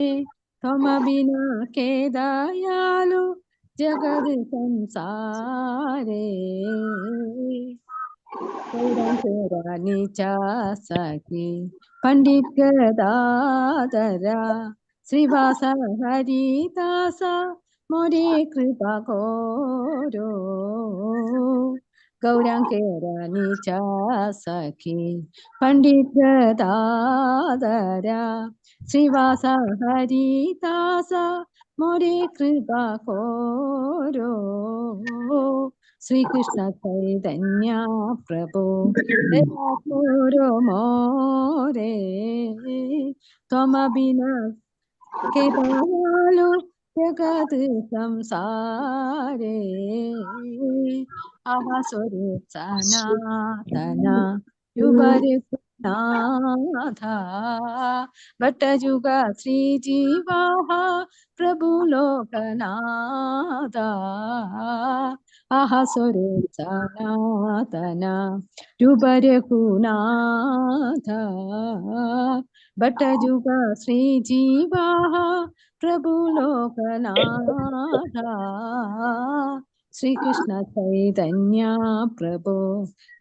त्वमबिना के दयालु जगद संसारे। गौरांगी चा सखी पंडित गदाधरा श्रीवास हरिदास मोरे कृपा करो। गौरांगी चा सखी पंडित गदाधरा श्रीवास हरिदास मोरे कृपा करो। श्री कृष्ण चैतन्य प्रभु दया करो मोरे। त्वमबिना के दयालु जगत संसारे। आहा स्वरूप सनातन युबर नाथा भट्ट जुग श्री जीवा प्रभु लोकनाथा। आहा स्वरूप सनातन युबर कुनाथा भट्ट जुग श्री जीवा प्रभु लोकनाथा। श्री कृष्ण चैतन्य प्रभु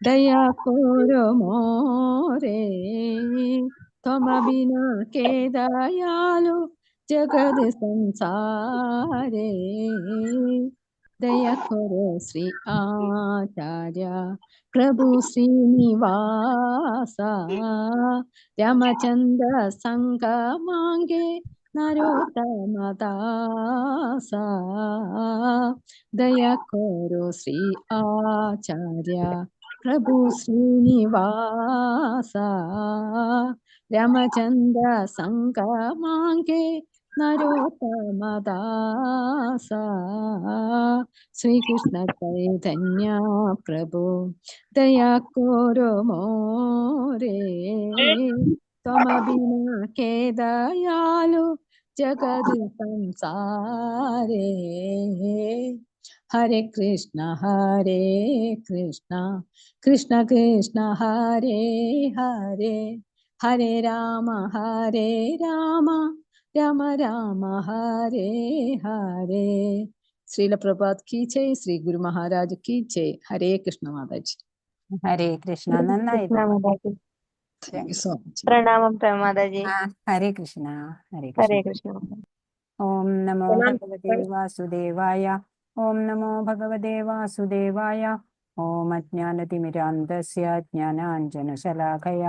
दया करो मोरे। त्वमबिना के दयालु जगद संसारे। दया करो श्री आचार्य प्रभु श्रीनिवास रामचंद्र संग मांगे नरोत्तम दास। दया करो श्री आचार्य प्रभु श्रीनिवास रामचंद्र संग मांगे नरोत्तम दास। श्री कृष्ण चैतन्य प्रभु दया करो मोरे। त्वमबिना के दयालु जगद संसारे। हरे कृष्ण कृष्ण कृष्ण हरे हरे हरे राम राम राम हरे हरे। श्रील प्रभात की जय। श्री गुरु महाराज की जय। हरे कृष्ण माताजी। ഹരേ കൃഷ്ണ. നന്നായിട്ട്. Thank you so much. പ്രണാമം മാതാജി. ഹരേ കൃഷ്ണ. ഹരേ ഹരേ കൃഷ്ണ. കൃഷ്ണ. ഓം നമോ ഭഗവതേ വാസുദേവായ. ഓം നമോ ഭഗവതേ വാസുദേവായ. ഓം അജ്ഞാനതിമിരാന്തസ്യ ജ്ഞാനാഞ്ജനശലാഖയ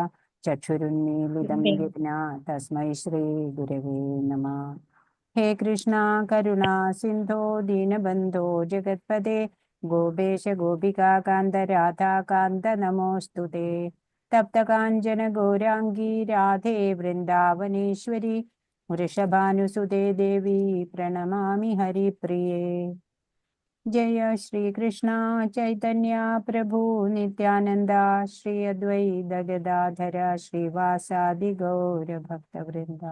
ചക്ഷുരുന്മീലിതം യേന തസ്മൈ ശ്രീ ഗുരവേ നമഃ. ഹേ കൃഷ്ണ കരുണാ സിന്ധോ ദീനബന്ധോ ജഗത്പദേ ഗോപേശ ഗോപികാകാന്ത രാധാകാന്ത നമോസ്തുതേ. തപ്തകാഞ്ചന ഗൗരാംഗീ രാധേ വൃന്ദാവനേശ്വരി വൃഷഭാനുസുതേ ദേവി പ്രണമാമി ഹരിപ്രിയേ. ജയ ശ്രീ കൃഷ്ണ ചൈതന്യ പ്രഭു നിത്യാനന്ദ ശ്രീ അദ്വൈത ഗദാധര ശ്രീവാസാദി ഗൗരഭക്തവൃന്ദ.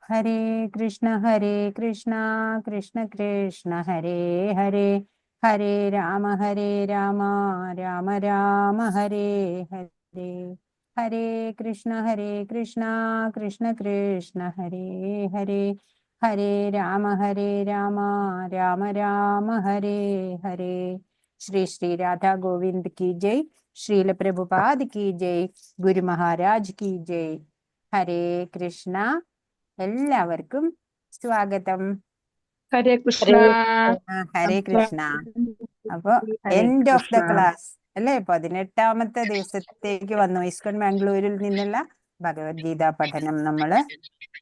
ഹരേ കൃഷ്ണ കൃഷ്ണ കൃഷ്ണ ഹരേ ഹരേ ഹരേ രാമ രാമ രാമ ഹരേ ഹരേ. ഹരേ കൃഷ്ണ കൃഷ്ണ കൃഷ്ണ ഹരേ ഹരേ ഹരേ രാമ രാമ രാമ ഹരേ ഹരേ. ശ്രീ ശ്രീ രാധാ ഗോവിന്ദ് കി ജയ്. ശ്രീല പ്രഭുപാദ് കി ജയ്. ഗുരു മഹാരാജ് കി ജയ്. ഹരേ കൃഷ്ണ. എല്ലാവർക്കും സ്വാഗതം. ഹരേ കൃഷ്ണ. ഹരേ കൃഷ്ണ. അപ്പൊ എൻഡ് ഓഫ് ദ ക്ലാസ് അല്ലെ, 18ാമത്തെ ദിവസത്തേക്ക് വന്നു. ഇസ്കോൺ ബാംഗ്ലൂരിൽ നിന്നുള്ള ഭഗവത്ഗീത പഠനം നമ്മള്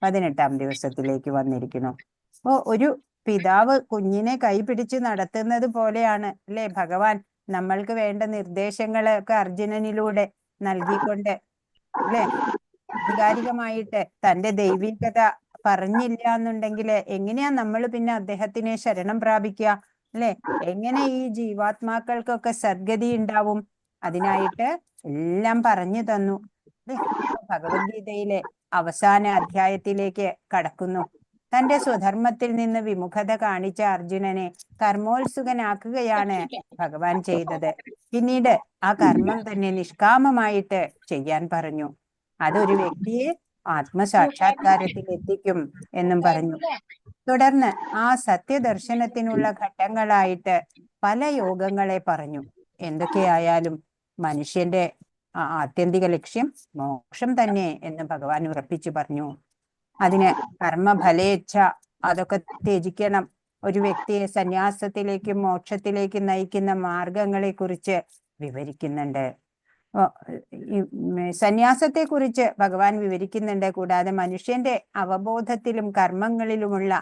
18ാം ദിവസത്തിലേക്ക് വന്നിരിക്കുന്നു. അപ്പോ ഒരു പിതാവ് കുഞ്ഞിനെ കൈപിടിച്ച് നടത്തുന്നത് പോലെയാണ് അല്ലെ ഭഗവാൻ നമ്മൾക്ക് വേണ്ട നിർദ്ദേശങ്ങളൊക്കെ അർജുനനിലൂടെ നൽകിക്കൊണ്ട് അല്ലെ ആധികാരികമായിട്ട് തന്റെ ദൈവികത പറഞ്ഞില്ല എന്നുണ്ടെങ്കിൽ എങ്ങനെയാ നമ്മൾ പിന്നെ അദ്ദേഹത്തിനെ ശരണം പ്രാപിക്കുക അല്ലെ? എങ്ങനെ ഈ ജീവാത്മാക്കൾക്കൊക്കെ സദ്ഗതി ഉണ്ടാവും? അതിനായിട്ട് എല്ലാം പറഞ്ഞു തന്നു. ഭഗവത്ഗീതയിലെ അവസാന അധ്യായത്തിലേക്ക് കടക്കുന്നു. തന്റെ സ്വധർമ്മത്തിൽ നിന്ന് വിമുഖത കാണിച്ച അർജുനനെ കർമ്മോത്സുകനാക്കുകയാണ് ഭഗവാൻ ചെയ്തത്. പിന്നീട് ആ കർമ്മം തന്നെ നിഷ്കാമമായിട്ട് ചെയ്യാൻ പറഞ്ഞു. അതൊരു വ്യക്തിയെ ആത്മസാക്ഷാത്കാരത്തിൽ എത്തിക്കും എന്നും പറഞ്ഞു. തുടർന്ന് ആ സത്യദർശനത്തിനുള്ള ഘട്ടങ്ങളായിട്ട് പല യോഗങ്ങളെ പറഞ്ഞു. എന്തൊക്കെയായാലും മനുഷ്യന്റെ ആത്യന്തിക ലക്ഷ്യം മോക്ഷം തന്നെ എന്ന് ഭഗവാൻ ഉറപ്പിച്ചു പറഞ്ഞു. അതിന് കർമ്മഫലേച്ഛ അതൊക്കെ ത്യജിക്കണം. ഒരു വ്യക്തിയെ സന്യാസത്തിലേക്കും മോക്ഷത്തിലേക്കും നയിക്കുന്ന മാർഗങ്ങളെ കുറിച്ച് വിവരിക്കുന്നുണ്ട്. സന്യാസത്തെ കുറിച്ച് ഭഗവാൻ വിവരിക്കുന്നുണ്ട്. കൂടാതെ മനുഷ്യന്റെ അവബോധത്തിലും കർമ്മങ്ങളിലുമുള്ള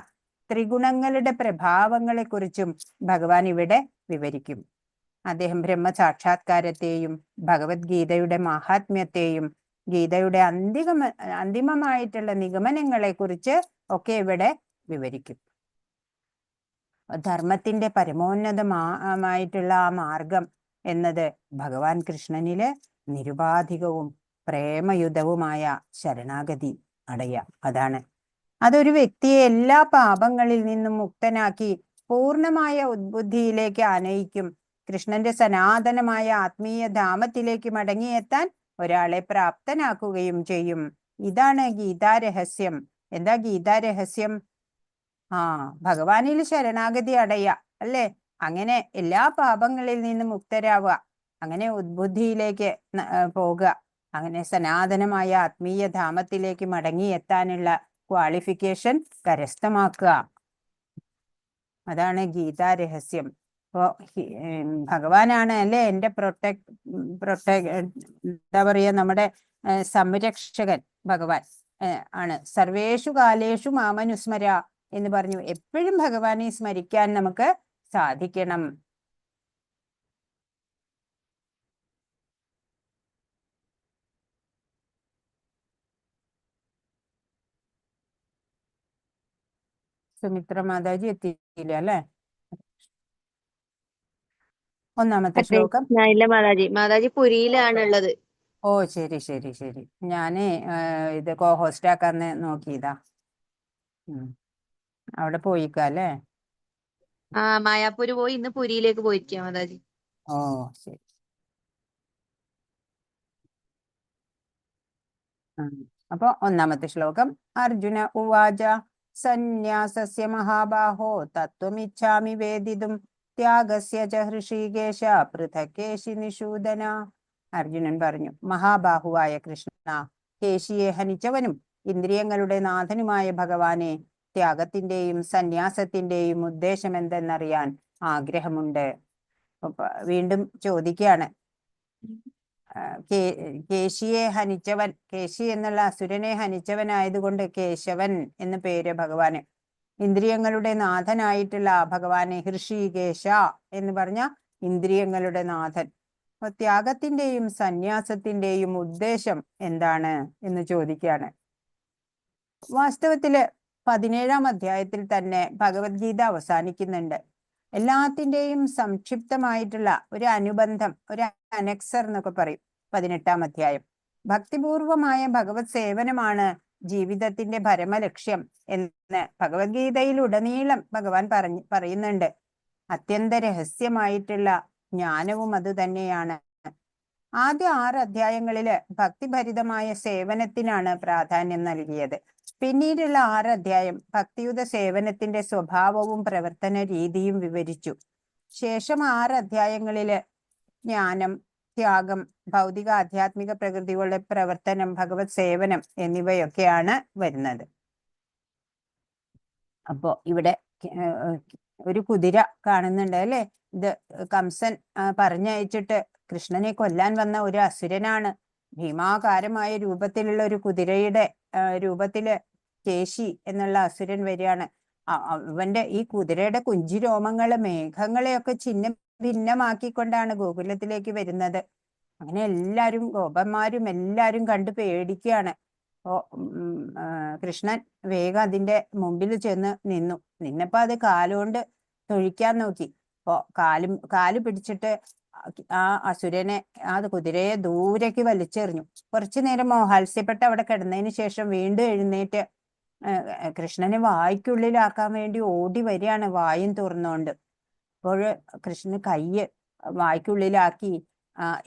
ത്രിഗുണങ്ങളുടെ പ്രഭാവങ്ങളെ കുറിച്ചും ഭഗവാൻ ഇവിടെ വിവരിക്കും. അദ്ദേഹം ബ്രഹ്മസാക്ഷാത്കാരത്തെയും ഭഗവത്ഗീതയുടെ മാഹാത്മ്യത്തെയും ഗീതയുടെ അന്തിമമായിട്ടുള്ള നിഗമനങ്ങളെ കുറിച്ച് ഒക്കെ ഇവിടെ വിവരിക്കും. ധർമ്മത്തിന്റെ പരമോന്നതമായിട്ടുള്ള ആ മാർഗം എന്നത് ഭഗവാൻ കൃഷ്ണനില് നിരുപാധികവും പ്രേമയുതവുമായ ശരണാഗതി അടയുക. അതാണ്. അതൊരു വ്യക്തിയെ എല്ലാ പാപങ്ങളിൽ നിന്നും മുക്തനാക്കി പൂർണ്ണമായ ഉദ്ബുദ്ധിയിലേക്ക് ആനയിക്കും. കൃഷ്ണന്റെ സനാതനമായ ആത്മീയ ധാമത്തിലേക്ക് മടങ്ങിയെത്താൻ ഒരാളെ പ്രാപ്തനാക്കുകയും ചെയ്യും. ഇതാണ് ഗീതാരഹസ്യം. എന്താ ഗീതാരഹസ്യം? ഭഗവാനിൽ ശരണാഗതി അടയുക, അല്ലേ? അങ്ങനെ എല്ലാ പാപങ്ങളിൽ നിന്നും മുക്തരാവുക, അങ്ങനെ ഉദ്ബുദ്ധിയിലേക്ക് പോകുക, അങ്ങനെ സനാതനമായ ആത്മീയ ധാമത്തിലേക്ക് മടങ്ങിയെത്താനുള്ള ക്വാളിഫിക്കേഷൻ കരസ്ഥമാക്കുക. അതാണ് ഗീതാരഹസ്യം. അപ്പോ ഭഗവാനാണ്, അല്ലേ, എന്റെ എന്താ പറയാ, നമ്മുടെ സംരക്ഷകൻ ഭഗവാൻ ആണ്. സർവേഷു കാലേഷു മാമനുസ്മര എന്ന് പറഞ്ഞു. എപ്പോഴും ഭഗവാനെ സ്മരിക്കാൻ നമുക്ക് സാധിക്കണം. സുമിത്ര മാതാജി എത്തിയില്ല അല്ലെ? ഒന്നാമത്തെ ശ്ലോകം. ഇല്ല മാതാജി, മാതാജി പുരിയിലാണുള്ളത്. ഓ ശരി ശരി ശരി. ഞാന് ഇത് കോ ഹോസ്റ്റ് ആക്കാന്ന് നോക്കിയതാ. അവിടെ പോയിക്കല്ലേ? മായാപ്പൂര് പോയി, ഇന്ന് പുരിയിലേക്ക് പോയിരിക്കാം മാതാജി. ഓ ശരി. അപ്പൊ ഒന്നാമത്തെ ശ്ലോകം. അർജുന ഉവാച സന്യാസസ്യ മഹാബാഹോ തത്വമിച്ഛാമി വേദിതും ത്യാഗസ്യ ച ഹൃഷീകേശ പൃഥക്കേശി നിഷൂദന. അർജുനൻ പറഞ്ഞു, മഹാബാഹുവായ കൃഷ്ണ, കേശിയെ ഹനിച്ചവനും ഇന്ദ്രിയങ്ങളുടെ നാഥനുമായ ഭഗവാനെ, ത്യാഗത്തിന്റെയും സന്യാസത്തിന്റെയും ഉദ്ദേശം എന്തെന്നറിയാൻ ആഗ്രഹമുണ്ട്. വീണ്ടും ചോദിക്കുകയാണ്. കേശിയെ ഹനിച്ചവൻ, കേശി എന്നുള്ള അസുരനെ ഹനിച്ചവനായതുകൊണ്ട് കേശവൻ എന്ന് പേര് ഭഗവാന്. ഇന്ദ്രിയങ്ങളുടെ നാഥനായിട്ടുള്ള ഭഗവാനെ ഹൃഷീകേശ എന്ന് പറഞ്ഞ ഇന്ദ്രിയങ്ങളുടെ നാഥൻ. അപ്പൊ ത്യാഗത്തിന്റെയും സന്യാസത്തിന്റെയും ഉദ്ദേശം എന്താണ് എന്ന് ചോദിക്കുകയാണ്. വാസ്തവത്തില് 17-ാം അധ്യായത്തിൽ തന്നെ ഭഗവത്ഗീത അവസാനിക്കുന്നുണ്ട്. എല്ലാത്തിൻ്റെയും സംക്ഷിപ്തമായിട്ടുള്ള ഒരു അനുബന്ധം, ഒരു അനക്സർ എന്നൊക്കെ പറയും 18-ാം അധ്യായം. ഭക്തിപൂർവമായ ഭഗവത് സേവനമാണ് ജീവിതത്തിന്റെ പരമലക്ഷ്യം എന്ന് ഭഗവത്ഗീതയിലുടനീളം ഭഗവാൻ പറയുന്നുണ്ട്. അത്യന്ത രഹസ്യമായിട്ടുള്ള ജ്ഞാനവും അത് തന്നെയാണ്. ആദ്യ 6 അധ്യായങ്ങളില് ഭക്തിഭരിതമായ സേവനത്തിനാണ് പ്രാധാന്യം നൽകിയത്. പിന്നീടുള്ള 6 അധ്യായം ഭക്തിയുത സേവനത്തിന്റെ സ്വഭാവവും പ്രവർത്തന രീതിയും വിവരിച്ചു. ശേഷം 6 അധ്യായങ്ങളില് ജ്ഞാനം, ത്യാഗം, ഭൗതിക ആധ്യാത്മിക പ്രകൃതികളുടെ പ്രവർത്തനം, ഭഗവത് സേവനം എന്നിവയൊക്കെയാണ് വരുന്നത്. അപ്പോ ഇവിടെ ഒരു കുതിര കാണുന്നുണ്ട് അല്ലെ? ഇത് കംസൻ പറഞ്ഞയച്ചിട്ട് കൃഷ്ണനെ കൊല്ലാൻ വന്ന ഒരു അസുരനാണ്. ഭീമാകാരമായ രൂപത്തിലുള്ള ഒരു കുതിരയുടെ രൂപത്തില് കേശി എന്നുള്ള അസുരൻ വരികയാണ്. അവന്റെ ഈ കുതിരയുടെ കുഞ്ചിരോമങ്ങളെ, മേഘങ്ങളെയൊക്കെ ഛിന്ന ഭിന്നമാക്കിക്കൊണ്ടാണ് ഗോകുലത്തിലേക്ക് വരുന്നത്. അങ്ങനെ എല്ലാരും, ഗോപന്മാരും എല്ലാരും കണ്ടു പേടിക്കുകയാണ്. അപ്പോ കൃഷ്ണൻ വേഗം അതിന്റെ മുമ്പിൽ ചെന്ന് നിന്നപ്പോ അത് കാലുകൊണ്ട് തൊഴിക്കാൻ നോക്കി. അപ്പോ കാല് പിടിച്ചിട്ട് ആ അസുരനെ, ആ കുതിരയെ ദൂരേക്ക് വലിച്ചെറിഞ്ഞു. കുറച്ചു നേരം മോഹാത്സ്യപ്പെട്ട് അവിടെ കിടന്നതിന് ശേഷം വീണ്ടും എഴുന്നേറ്റ് കൃഷ്ണനെ വായ്ക്കുള്ളിലാക്കാൻ വേണ്ടി ഓടി വരികയാണ്, വായും തുറന്നുകൊണ്ട്. അപ്പോൾ കൃഷ്ണന് കൈ വായ്ക്കുള്ളിലാക്കി,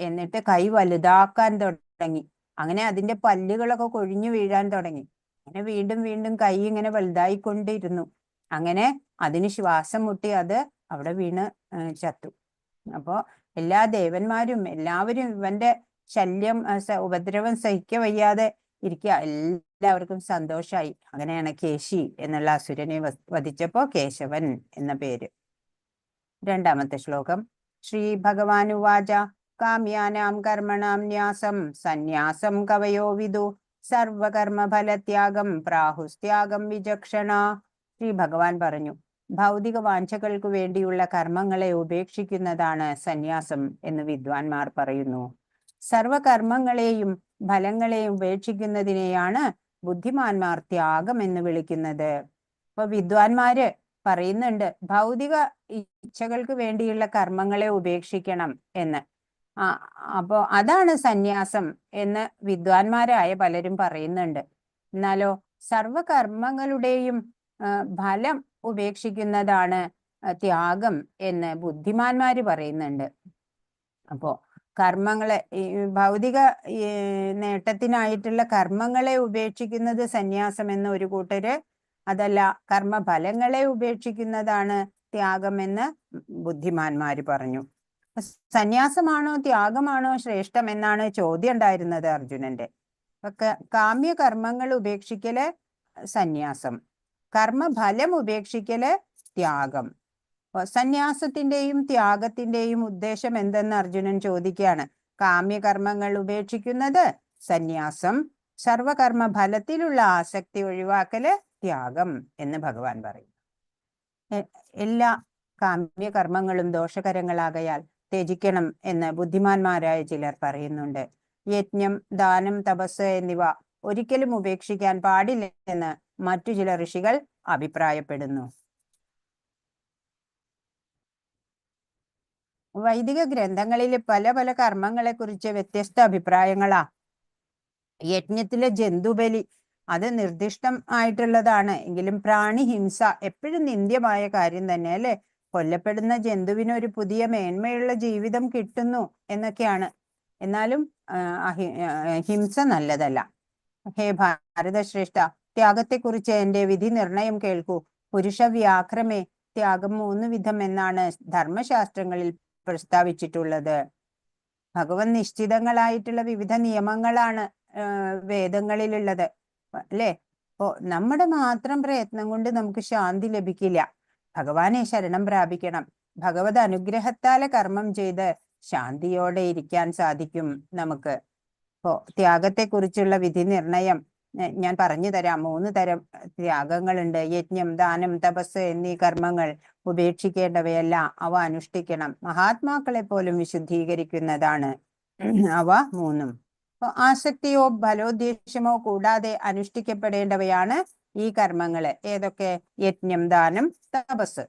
എന്നിട്ട് കൈ വലുതാക്കാൻ തുടങ്ങി. അങ്ങനെ അതിന്റെ പല്ലുകളൊക്കെ കൊഴിഞ്ഞു വീഴാൻ തുടങ്ങി. അങ്ങനെ വീണ്ടും വീണ്ടും കൈ ഇങ്ങനെ വലുതായിക്കൊണ്ടിരുന്നു. അങ്ങനെ അതിന് ശ്വാസം മുട്ടി അത് അവിടെ വീണ് ചത്തു. അപ്പോ എല്ലാ ദേവന്മാരും എല്ലാവരും ഇവന്റെ ശല്യം ഉപദ്രവം സഹിക്ക വയ്യാതെ ഇരിക്കുക. എല്ലാവർക്കും സന്തോഷായി. അങ്ങനെയാണ് കേശി എന്നുള്ള അസുരനെ വധിച്ചപ്പോ കേശവൻ എന്ന പേര്. രണ്ടാമത്തെ ശ്ലോകം. ശ്രീ ഭഗവാൻ ഉവാച കാമ്യാനാം കർമ്മണാം ന്യാസം സന്യാസം കവയോ വിദു സർവകർമ്മഫലത്യാഗം പ്രാഹുസ്ത്യാഗം വിചക്ഷണ. ശ്രീ ഭഗവാൻ പറഞ്ഞു, ഭൗതിക വാഞ്ചകൾക്ക് വേണ്ടിയുള്ള കർമ്മങ്ങളെ ഉപേക്ഷിക്കുന്നതാണ് സന്യാസം എന്ന് വിദ്വാൻമാർ പറയുന്നു. സർവകർമ്മങ്ങളെയും ഫലങ്ങളെയും ഉപേക്ഷിക്കുന്നതിനെയാണ് ബുദ്ധിമാന്മാർ ത്യാഗം എന്ന് വിളിക്കുന്നത്. അപ്പൊ വിദ്വാൻമാര് പറയുന്നുണ്ട് ഭൗതിക ഇച്ഛകൾക്ക് വേണ്ടിയുള്ള കർമ്മങ്ങളെ ഉപേക്ഷിക്കണം എന്ന്. അപ്പോ അതാണ് സന്യാസം എന്ന് വിദ്വാൻമാരായ പലരും പറയുന്നുണ്ട്. എന്നാലോ സർവകർമ്മങ്ങളുടെയും ഫലം ഉപേക്ഷിക്കുന്നതാണ് ത്യാഗം എന്ന് ബുദ്ധിമാന്മാര് പറയുന്നുണ്ട്. അപ്പോ കർമ്മങ്ങളെ ഭൗതിക നേട്ടത്തിനായിട്ടുള്ള കർമ്മങ്ങളെ ഉപേക്ഷിക്കുന്നത് സന്യാസം എന്ന ഒരു കൂട്ടര്, അതല്ല കർമ്മഫലങ്ങളെ ഉപേക്ഷിക്കുന്നതാണ് ത്യാഗം എന്ന് ബുദ്ധിമാന്മാര് പറഞ്ഞു. സന്യാസമാണോ ത്യാഗമാണോ ശ്രേഷ്ഠം എന്നാണ് ചോദ്യം ഉണ്ടായിരുന്നത് അർജുനന്റെ. കാമ്യ കർമ്മങ്ങൾ ഉപേക്ഷിക്കല് സന്യാസം, കർമ്മഫലം ഉപേക്ഷിക്കല് ത്യാഗം. സന്യാസത്തിന്റെയും ത്യാഗത്തിന്റെയും ഉദ്ദേശം എന്തെന്ന് അർജുനൻ ചോദിക്കുകയാണ്. കാമ്യകർമ്മങ്ങൾ ഉപേക്ഷിക്കുന്നത് സന്യാസം, സർവകർമ്മ ഫലത്തിലുള്ള ആസക്തി ഒഴിവാക്കല് ത്യാഗം എന്ന് ഭഗവാൻ പറയും. എല്ലാ കാമ്യകർമ്മങ്ങളും ദോഷകരങ്ങളാകയാൽ ത്യജിക്കണം എന്ന് ബുദ്ധിമാന്മാരായ ചിലർ പറയുന്നുണ്ട്. യജ്ഞം, ദാനം, തപസ് എന്നിവ ഒരിക്കലും ഉപേക്ഷിക്കാൻ പാടില്ലെന്ന് മറ്റു ചില ഋഷികൾ അഭിപ്രായപ്പെടുന്നു. വൈദിക ഗ്രന്ഥങ്ങളിൽ പല പല കർമ്മങ്ങളെ കുറിച്ച് വ്യത്യസ്ത അഭിപ്രായങ്ങളാ. യജ്ഞത്തിലെ ജന്തുബലി അത് നിർദ്ദിഷ്ടം ആയിട്ടുള്ളതാണ്. എങ്കിലും പ്രാണിഹിംസ എപ്പോഴും നിന്ദ്യമായ കാര്യം തന്നെ അല്ലെ. കൊല്ലപ്പെടുന്ന ജന്തുവിന് ഒരു പുതിയ മേന്മയുള്ള ജീവിതം കിട്ടുന്നു എന്നൊക്കെയാണ്. എന്നാലും ഹിംസ നല്ലതല്ല. ഹേ ഭാരതശ്രേഷ്ഠ, ത്യാഗത്തെക്കുറിച്ച് എന്റെ വിധി നിർണയം കേൾക്കൂ. പുരുഷ വ്യാഘ്രമേ, ത്യാഗം 3 വിധം എന്നാണ് ധർമ്മശാസ്ത്രങ്ങളിൽ പ്രസ്താവിച്ചിട്ടുള്ളത്. ഭഗവത് നിശ്ചിതങ്ങളായിട്ടുള്ള വിവിധ നിയമങ്ങളാണ് വേദങ്ങളിലുള്ളത് അല്ലെ. അപ്പോ നമ്മുടെ മാത്രം പ്രയത്നം കൊണ്ട് നമുക്ക് ശാന്തി ലഭിക്കില്ല. ഭഗവാനെ ശരണം പ്രാപിക്കണം. ഭഗവത് അനുഗ്രഹത്താലെ കർമ്മം ചെയ്ത് ശാന്തിയോടെ ഇരിക്കാൻ സാധിക്കും നമുക്ക്. അപ്പോ ത്യാഗത്തെക്കുറിച്ചുള്ള വിധി നിർണയം ഞാൻ പറഞ്ഞു തരാം. 3 തരം ത്യാഗങ്ങളുണ്ട്. യജ്ഞം, ദാനം, തപസ് എന്നീ കർമ്മങ്ങൾ ഉപേക്ഷിക്കേണ്ടവയല്ല. അവ അനുഷ്ഠിക്കണം. മഹാത്മാക്കളെ പോലും വിശുദ്ധീകരിക്കുന്നതാണ് അവ 3. ആസക്തിയോ ഫലോദ്ദേശമോ കൂടാതെ അനുഷ്ഠിക്കപ്പെടേണ്ടവയാണ് ഈ കർമ്മങ്ങള്. ഏതൊക്കെ? യജ്ഞം, ദാനം, തപസ്.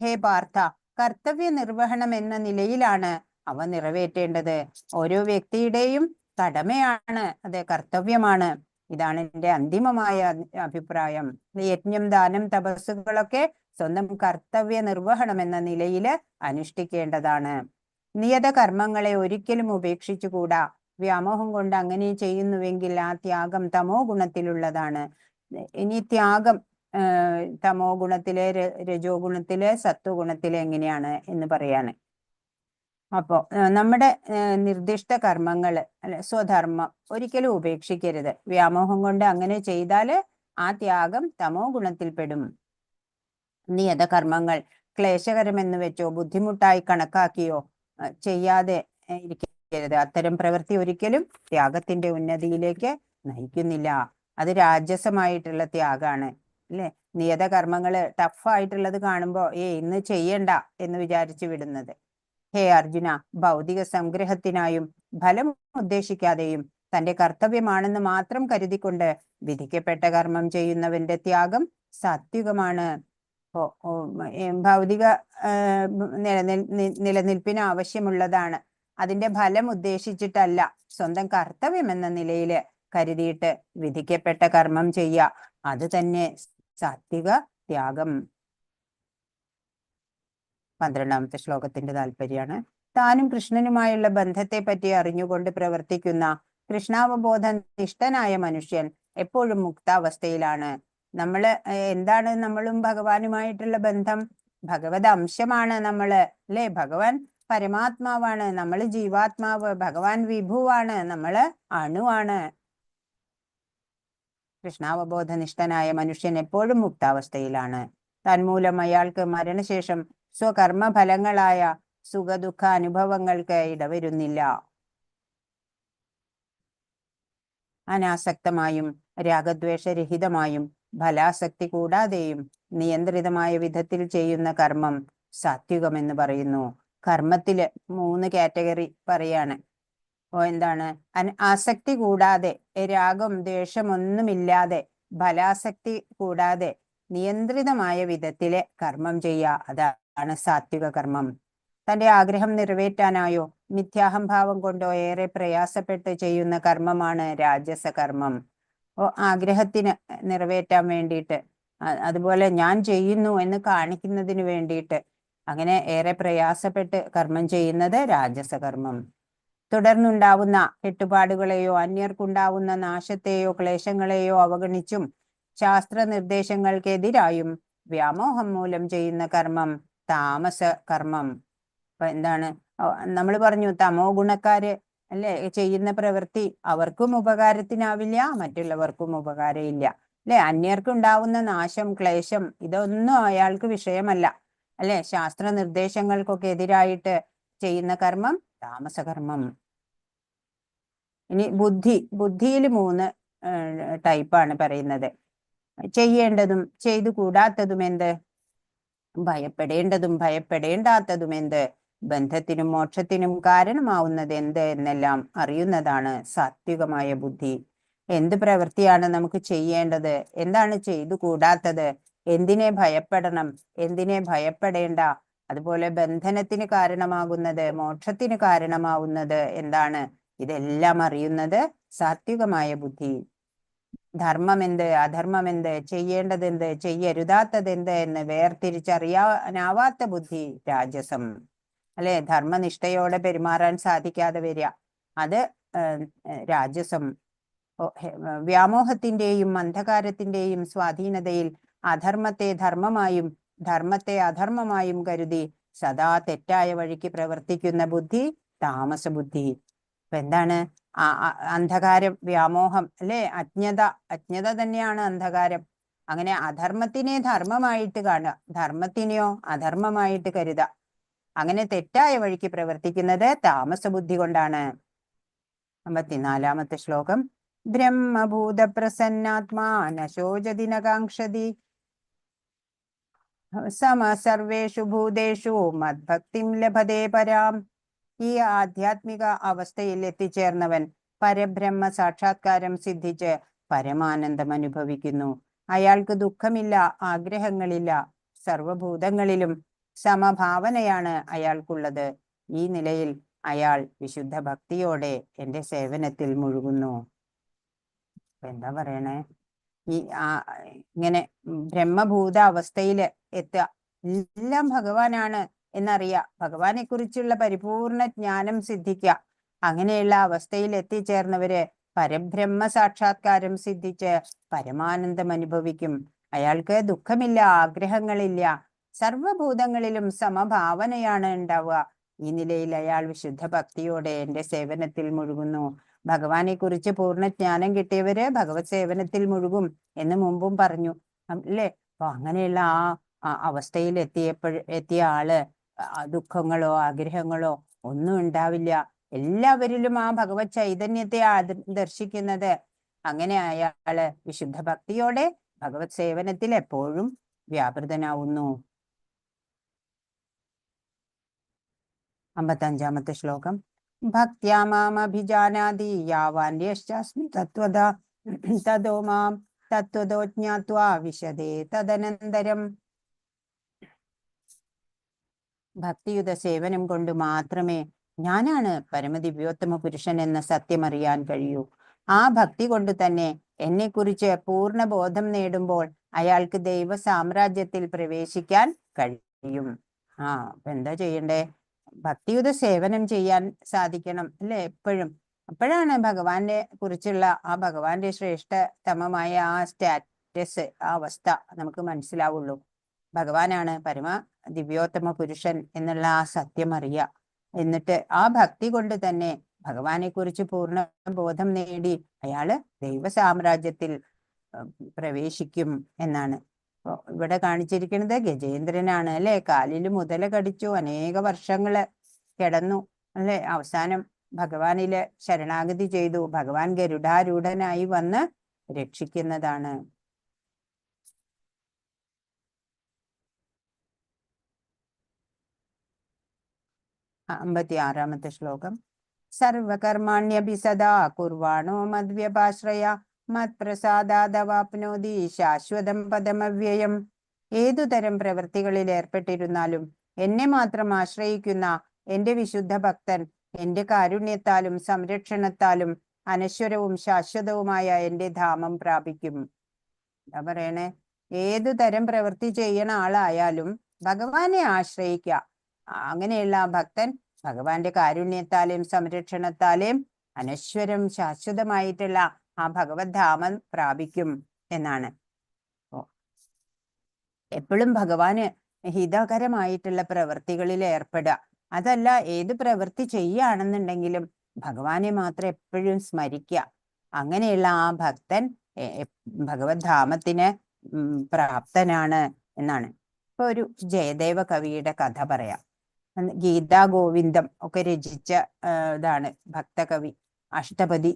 ഹേ പാർത്ഥ, കർത്തവ്യ നിർവഹണം എന്ന നിലയിലാണ് അവ നിറവേറ്റേണ്ടത്. ഓരോ വ്യക്തിയുടെയും കടമയാണ്, അത് കർത്തവ്യമാണ്. ഇതാണ് എൻ്റെ അന്തിമമായ അഭിപ്രായം. യജ്ഞം, ദാനം, തപസ്സുകളൊക്കെ സ്വന്തം കർത്തവ്യ നിർവഹണം എന്ന നിലയിൽ അനുഷ്ഠിക്കേണ്ടതാണ്. നിയത കർമ്മങ്ങളെ ഒരിക്കലും ഉപേക്ഷിച്ചുകൂടാ. വ്യാമോഹം കൊണ്ട് അങ്ങനെ ചെയ്യുന്നുവെങ്കിൽ ആ ത്യാഗം തമോ ഗുണത്തിലുള്ളതാണ്. ഇനി ത്യാഗം തമോ ഗുണത്തിലെ, രജോ ഗുണത്തിലെ, സത്വഗുണത്തിലെ എങ്ങനെയാണ് എന്ന് പറയാണ്. അപ്പോ നമ്മുടെ നിർദ്ദിഷ്ട കർമ്മങ്ങൾ അല്ലെ, സ്വധർമ്മം ഒരിക്കലും ഉപേക്ഷിക്കരുത്. വ്യാമോഹം കൊണ്ട് അങ്ങനെ ചെയ്താല് ആ ത്യാഗം തമോ ഗുണത്തിൽപ്പെടും. നിയത കർമ്മങ്ങൾ ക്ലേശകരമെന്ന് വെച്ചോ ബുദ്ധിമുട്ടായി കണക്കാക്കിയോ ചെയ്യാതെ ഇരിക്കരുത്. അത്തരം പ്രവൃത്തി ഒരിക്കലും ത്യാഗത്തിന്റെ ഉന്നതിയിലേക്ക് നയിക്കുന്നില്ല. അത് രാജസമായിട്ടുള്ള ത്യാഗാണ് അല്ലെ. നിയത കർമ്മങ്ങള് ടഫായിട്ടുള്ളത് കാണുമ്പോ ഇന്ന് ചെയ്യണ്ട എന്ന് വിചാരിച്ചു വിടുന്നത്. ഹേ അർജുന, ഭൗതിക സംഗ്രഹത്തിനായും ഫലം ഉദ്ദേശിക്കാതെയും തന്റെ കർത്തവ്യമാണെന്ന് മാത്രം കരുതിക്കൊണ്ട് വിധിക്കപ്പെട്ട കർമ്മം ചെയ്യുന്നവന്റെ ത്യാഗം സാത്വികമാണ്. ഭൗതിക നിലനിൽപ്പിന് ആവശ്യമുള്ളതാണ്. അതിന്റെ ഫലം ഉദ്ദേശിച്ചിട്ടല്ല, സ്വന്തം കർത്തവ്യം എന്ന നിലയില് കരുതിയിട്ട് വിധിക്കപ്പെട്ട കർമ്മം ചെയ്യുക. അത് തന്നെ സാത്വിക ത്യാഗം. 12ാമത്തെ ശ്ലോകത്തിന്റെ താല്പര്യമാണ്. താനും കൃഷ്ണനുമായുള്ള ബന്ധത്തെ പറ്റി അറിഞ്ഞുകൊണ്ട് പ്രവർത്തിക്കുന്ന കൃഷ്ണാവബോധ നിഷ്ഠനായ മനുഷ്യൻ എപ്പോഴും മുക്താവസ്ഥയിലാണ്. എന്താണ് നമ്മളും ഭഗവാനുമായിട്ടുള്ള ബന്ധം? ഭഗവത് അംശമാണ് നമ്മള്, അല്ലെ? ഭഗവാൻ പരമാത്മാവാണ്, നമ്മള് ജീവാത്മാവ്. ഭഗവാൻ വിഭുവാണ്, നമ്മള് അണുവാണ്. കൃഷ്ണാവബോധനിഷ്ഠനായ മനുഷ്യൻ എപ്പോഴും മുക്താവസ്ഥയിലാണ്. തന്മൂലം അയാൾക്ക് മരണശേഷം സ്വകർമ്മഫലങ്ങളായ സുഖദുഃഖ അനുഭവങ്ങൾക്ക് ഇടവരുന്നില്ല. അനാസക്തമായും രാഗദ്വേഷരഹിതമായും ഫലാസക്തി കൂടാതെയും നിയന്ത്രിതമായ വിധത്തിൽ ചെയ്യുന്ന കർമ്മം സാത്വികമെന്ന് പറയുന്നു. കർമ്മത്തില് 3 കാറ്റഗറി പറയാണ്. എന്താണ്? ആസക്തി കൂടാതെ, രാഗം ദ്വേഷമൊന്നുമില്ലാതെ, ഫലാസക്തി കൂടാതെ നിയന്ത്രിതമായ വിധത്തിലെ കർമ്മം ചെയ്യുക, അതാണ് സാത്വിക കർമ്മം. തന്റെ ആഗ്രഹം നിറവേറ്റാനായോ മിഥ്യാഹംഭാവം കൊണ്ടോ ഏറെ പ്രയാസപ്പെട്ട് ചെയ്യുന്ന കർമ്മമാണ് രാജസ കർമ്മം. ആഗ്രഹത്തിന് നിറവേറ്റാൻ വേണ്ടിയിട്ട്, അതുപോലെ ഞാൻ ചെയ്യുന്നു എന്ന് കാണിക്കുന്നതിന് വേണ്ടിയിട്ട് അങ്ങനെ ഏറെ പ്രയാസപ്പെട്ട് കർമ്മം ചെയ്യുന്നത് രാജസ കർമ്മം. തുടർന്നുണ്ടാവുന്ന കെട്ടുപാടുകളെയോ അന്യർക്കുണ്ടാവുന്ന നാശത്തെയോ ക്ലേശങ്ങളെയോ അവഗണിച്ചും ശാസ്ത്ര നിർദ്ദേശങ്ങൾക്കെതിരായും വ്യാമോഹം മൂലം ചെയ്യുന്ന കർമ്മം താമസ കർമ്മം. അപ്പൊ എന്താണ്? നമ്മൾ പറഞ്ഞു, തമോ ഗുണക്കാര് അല്ലെ ചെയ്യുന്ന പ്രവൃത്തി അവർക്കും ഉപകാരത്തിനാവില്ല, മറ്റുള്ളവർക്കും ഉപകാരമില്ല, അല്ലെ? അന്യർക്കുണ്ടാവുന്ന നാശം, ക്ലേശം ഇതൊന്നും അയാൾക്ക് വിഷയമല്ല, അല്ലെ? ശാസ്ത്ര നിർദ്ദേശങ്ങൾക്കൊക്കെ എതിരായിട്ട് ചെയ്യുന്ന കർമ്മം താമസകർമ്മം. ഇനി ബുദ്ധിയിൽ 3 ടൈപ്പാണ് പറയുന്നത്. ചെയ്യേണ്ടതും ചെയ്തു കൂടാത്തതും എന്ത്? ഭയപ്പെടേണ്ടതും ഭയപ്പെടേണ്ടാത്തതും എന്ത്? ബന്ധത്തിനും മോക്ഷത്തിനും കാരണമാവുന്നത് എന്ത് എന്നെല്ലാം അറിയുന്നതാണ് സാത്വികമായ ബുദ്ധി. എന്ത് പ്രവൃത്തിയാണ് നമുക്ക് ചെയ്യേണ്ടത്, എന്താണ് ചെയ്തു കൂടാത്തത്, എന്തിനെ ഭയപ്പെടണം, എന്തിനെ ഭയപ്പെടേണ്ട, അതുപോലെ ബന്ധനത്തിന് കാരണമാകുന്നത്, മോക്ഷത്തിന് കാരണമാവുന്നത് എന്താണ്, ഇതെല്ലാം അറിയുന്നത് സാത്വികമായ ബുദ്ധി. ധർമ്മമെന്ത്, അധർമ്മമെന്ത്, ചെയ്യേണ്ടതെന്ത്, ചെയ്യരുതാത്തതെന്ത് എന്ന് വേർതിരിച്ചറിയാനാവാത്ത ബുദ്ധി രാജസം, അല്ലെ? ധർമ്മനിഷ്ഠയോടെ പെരുമാറാൻ സാധിക്കാതെ വരിക, അത് രാജസം. വ്യാമോഹത്തിന്റെയും അന്ധകാരത്തിന്റെയും സ്വാധീനതയിൽ അധർമ്മത്തെ ധർമ്മമായും ധർമ്മത്തെ അധർമ്മമായും കരുതി സദാ തെറ്റായ വഴിക്ക് പ്രവർത്തിക്കുന്ന ബുദ്ധി താമസ ബുദ്ധി. അപ്പൊ എന്താണ്? അന്ധകാരം, വ്യാമോഹം, അല്ലെ? അജ്ഞത തന്നെയാണ് അന്ധകാരം. അങ്ങനെ അധർമ്മത്തിനെ ധർമ്മമായിട്ട് കാണുക, ധർമ്മത്തിനെയോ അധർമ്മമായിട്ട് കരുതുക. അങ്ങനെ തെറ്റായ വഴിക്ക് പ്രവർത്തിക്കുന്നത് താമസ ബുദ്ധി കൊണ്ടാണ്. 54-ാമത്തെ ശ്ലോകം. ബ്രഹ്മഭൂത പ്രസന്നാത്മാ നശോചതി നകാംക്ഷതി സർവേഷു ഭൂതേഷു മദ്ഭക്തിം ലഭതേ പരാം. ഈ ആധ്യാത്മിക അവസ്ഥയിൽ എത്തിച്ചേർന്നവൻ പരബ്രഹ്മ സാക്ഷാത്കാരം സിദ്ധിച്ച് പരമാനന്ദം അനുഭവിക്കുന്നു. അയാൾക്ക് ദുഃഖമില്ല, ആഗ്രഹങ്ങളില്ല, സർവഭൂതങ്ങളിലും സമഭാവനയാണ് അയാൾക്കുള്ളത്. ഈ നിലയിൽ അയാൾ വിശുദ്ധ ഭക്തിയോടെ എന്റെ സേവനത്തിൽ മുഴുകുന്നു. എന്താ പറയണേ? ഇങ്ങനെ ബ്രഹ്മഭൂത അവസ്ഥയില് എത്തുക, എല്ലാം ഭഗവാനാണ് എന്നറിയുക, ഭഗവാനെ കുറിച്ചുള്ള പരിപൂർണ ജ്ഞാനം സിദ്ധിക്കുക. അങ്ങനെയുള്ള അവസ്ഥയിൽ എത്തിച്ചേർന്നവര് പരബ്രഹ്മ സാക്ഷാത്കാരം സിദ്ധിച്ച് പരമാനന്ദം അനുഭവിക്കും. അയാൾക്ക് ദുഃഖമില്ല, ആഗ്രഹങ്ങളില്ല, സർവഭൂതങ്ങളിലും സമഭാവനയാണ് ഉണ്ടാവുക. ഈ നിലയിൽ അയാൾ വിശുദ്ധ ഭക്തിയോടെ എന്റെ സേവനത്തിൽ മുഴുകുന്നു. ഭഗവാനെ കുറിച്ച് പൂർണ്ണ ജ്ഞാനം കിട്ടിയവര് ഭഗവത് സേവനത്തിൽ മുഴുകും എന്ന് മുമ്പും പറഞ്ഞു, അല്ലേ? അപ്പൊ അങ്ങനെയുള്ള ആ അവസ്ഥയിൽ എത്തിയ ആള് ദുഃഖങ്ങളോ ആഗ്രഹങ്ങളോ ഒന്നും ഉണ്ടാവില്ല. എല്ലാവരിലും ആ ഭഗവത് ചൈതന്യത്തെ ദർശിക്കുന്നത്. അങ്ങനെ അയാള് വിശുദ്ധ ഭക്തിയോടെ ഭഗവത് സേവനത്തിൽ എപ്പോഴും വ്യാപൃതനാവുന്നു. 55-ാമത്തെ ശ്ലോകം. ഭക്ത്യാ മാം അഭിജാനാതി യാവാന്യശ്ചാസ്മി തത്വദാ തതോ മാം തത്വദോ ജ്ഞാത്വാ വിശദേ തദനന്തരം. ഭക്തിയുത സേവനം കൊണ്ട് മാത്രമേ ഞാനാണ് പരമദിവ്യോത്തമ പുരുഷൻ എന്ന സത്യം അറിയാൻ കഴിയൂ. ആ ഭക്തി കൊണ്ട് തന്നെ എന്നെക്കുറിച്ച് പൂർണ്ണ ബോധം നേടുമ്പോൾ അയാൾക്ക് ദൈവ സാമ്രാജ്യത്തിൽ പ്രവേശിക്കാൻ കഴിയും. അപ്പൊ എന്താ ചെയ്യണ്ടേ? ഭക്തിയുത സേവനം ചെയ്യാൻ സാധിക്കണം, അല്ലെ? എപ്പോഴും അപ്പോഴാണ് ഭഗവാനെ കുറിച്ചുള്ള ആ ഭഗവാന്റെ ശ്രേഷ്ഠതമമായ ആ സ്റ്റാറ്റസ്, ആ അവസ്ഥ നമുക്ക് മനസ്സിലാവുള്ളൂ. ഭഗവാനാണ് പരമ ദിവ്യോത്തമ പുരുഷൻ എന്നുള്ള ആ സത്യം അറിയുക. എന്നിട്ട് ആ ഭക്തി കൊണ്ട് തന്നെ ഭഗവാനെ കുറിച്ച് പൂർണ്ണ ബോധം നേടി അയാള് ദൈവ സാമ്രാജ്യത്തിൽ പ്രവേശിക്കും എന്നാണ്. ഇവിടെ കാണിച്ചിരിക്കുന്നത് ഗജേന്ദ്രനാണ് അല്ലെ. കാലിൽ മുതല കടിച്ചു, അനേക വർഷങ്ങള് കിടന്നു അല്ലെ. അവസാനം ഭഗവാനില് ശരണാഗതി ചെയ്തു. ഭഗവാൻ ഗരുഡാരൂഢനായി വന്ന് രക്ഷിക്കുന്നതാണ്. 56-ാമത്തെ ശ്ലോകം. സർവകർമാണ്യഭി സദാ കുർവാണോ മദ്വ്യപാശ്രയ മത്പ്രസാദാദവാപ്നോതി ശാശ്വതം പദമവ്യയം. ഏതുതരം പ്രവൃത്തികളിൽ ഏർപ്പെട്ടിരുന്നാലും എന്നെ മാത്രം ആശ്രയിക്കുന്ന എന്റെ വിശുദ്ധ ഭക്തൻ എന്റെ കാരുണ്യത്താലും സംരക്ഷണത്താലും അനശ്വരവും ശാശ്വതവുമായ എന്റെ ധാമം പ്രാപിക്കും. എന്താ പറയണേ? ഏതു തരം പ്രവൃത്തി ചെയ്യണ ആളായാലും ഭഗവാനെ ആശ്രയിക്കുക. അങ്ങനെയുള്ള ആ ഭക്തൻ ഭഗവാന്റെ കാരുണ്യത്താലും സംരക്ഷണത്താലും അനശ്വരം ശാശ്വതമായിട്ടുള്ള ആ ഭഗവത് ധാമം പ്രാപിക്കും എന്നാണ്. എപ്പോഴും ഭഗവാന് ഹിതകരമായിട്ടുള്ള പ്രവൃത്തികളിൽ ഏർപ്പെടുക. അതല്ല, ഏത് പ്രവൃത്തി ചെയ്യുകയാണെന്നുണ്ടെങ്കിലും ഭഗവാനെ മാത്രം എപ്പോഴും സ്മരിക്കുക. അങ്ങനെയുള്ള ആ ഭക്തൻ ഭഗവത് ധാമത്തിന് പ്രാപ്തനാണ് എന്നാണ്. ഇപ്പൊ ഒരു ജയദേവ കവിയുടെ കഥ പറയാം. ഗീതാ ഗോവിന്ദം ഒക്കെ രചിച്ച ഇതാണ് ഭക്തകവി. അഷ്ടപതി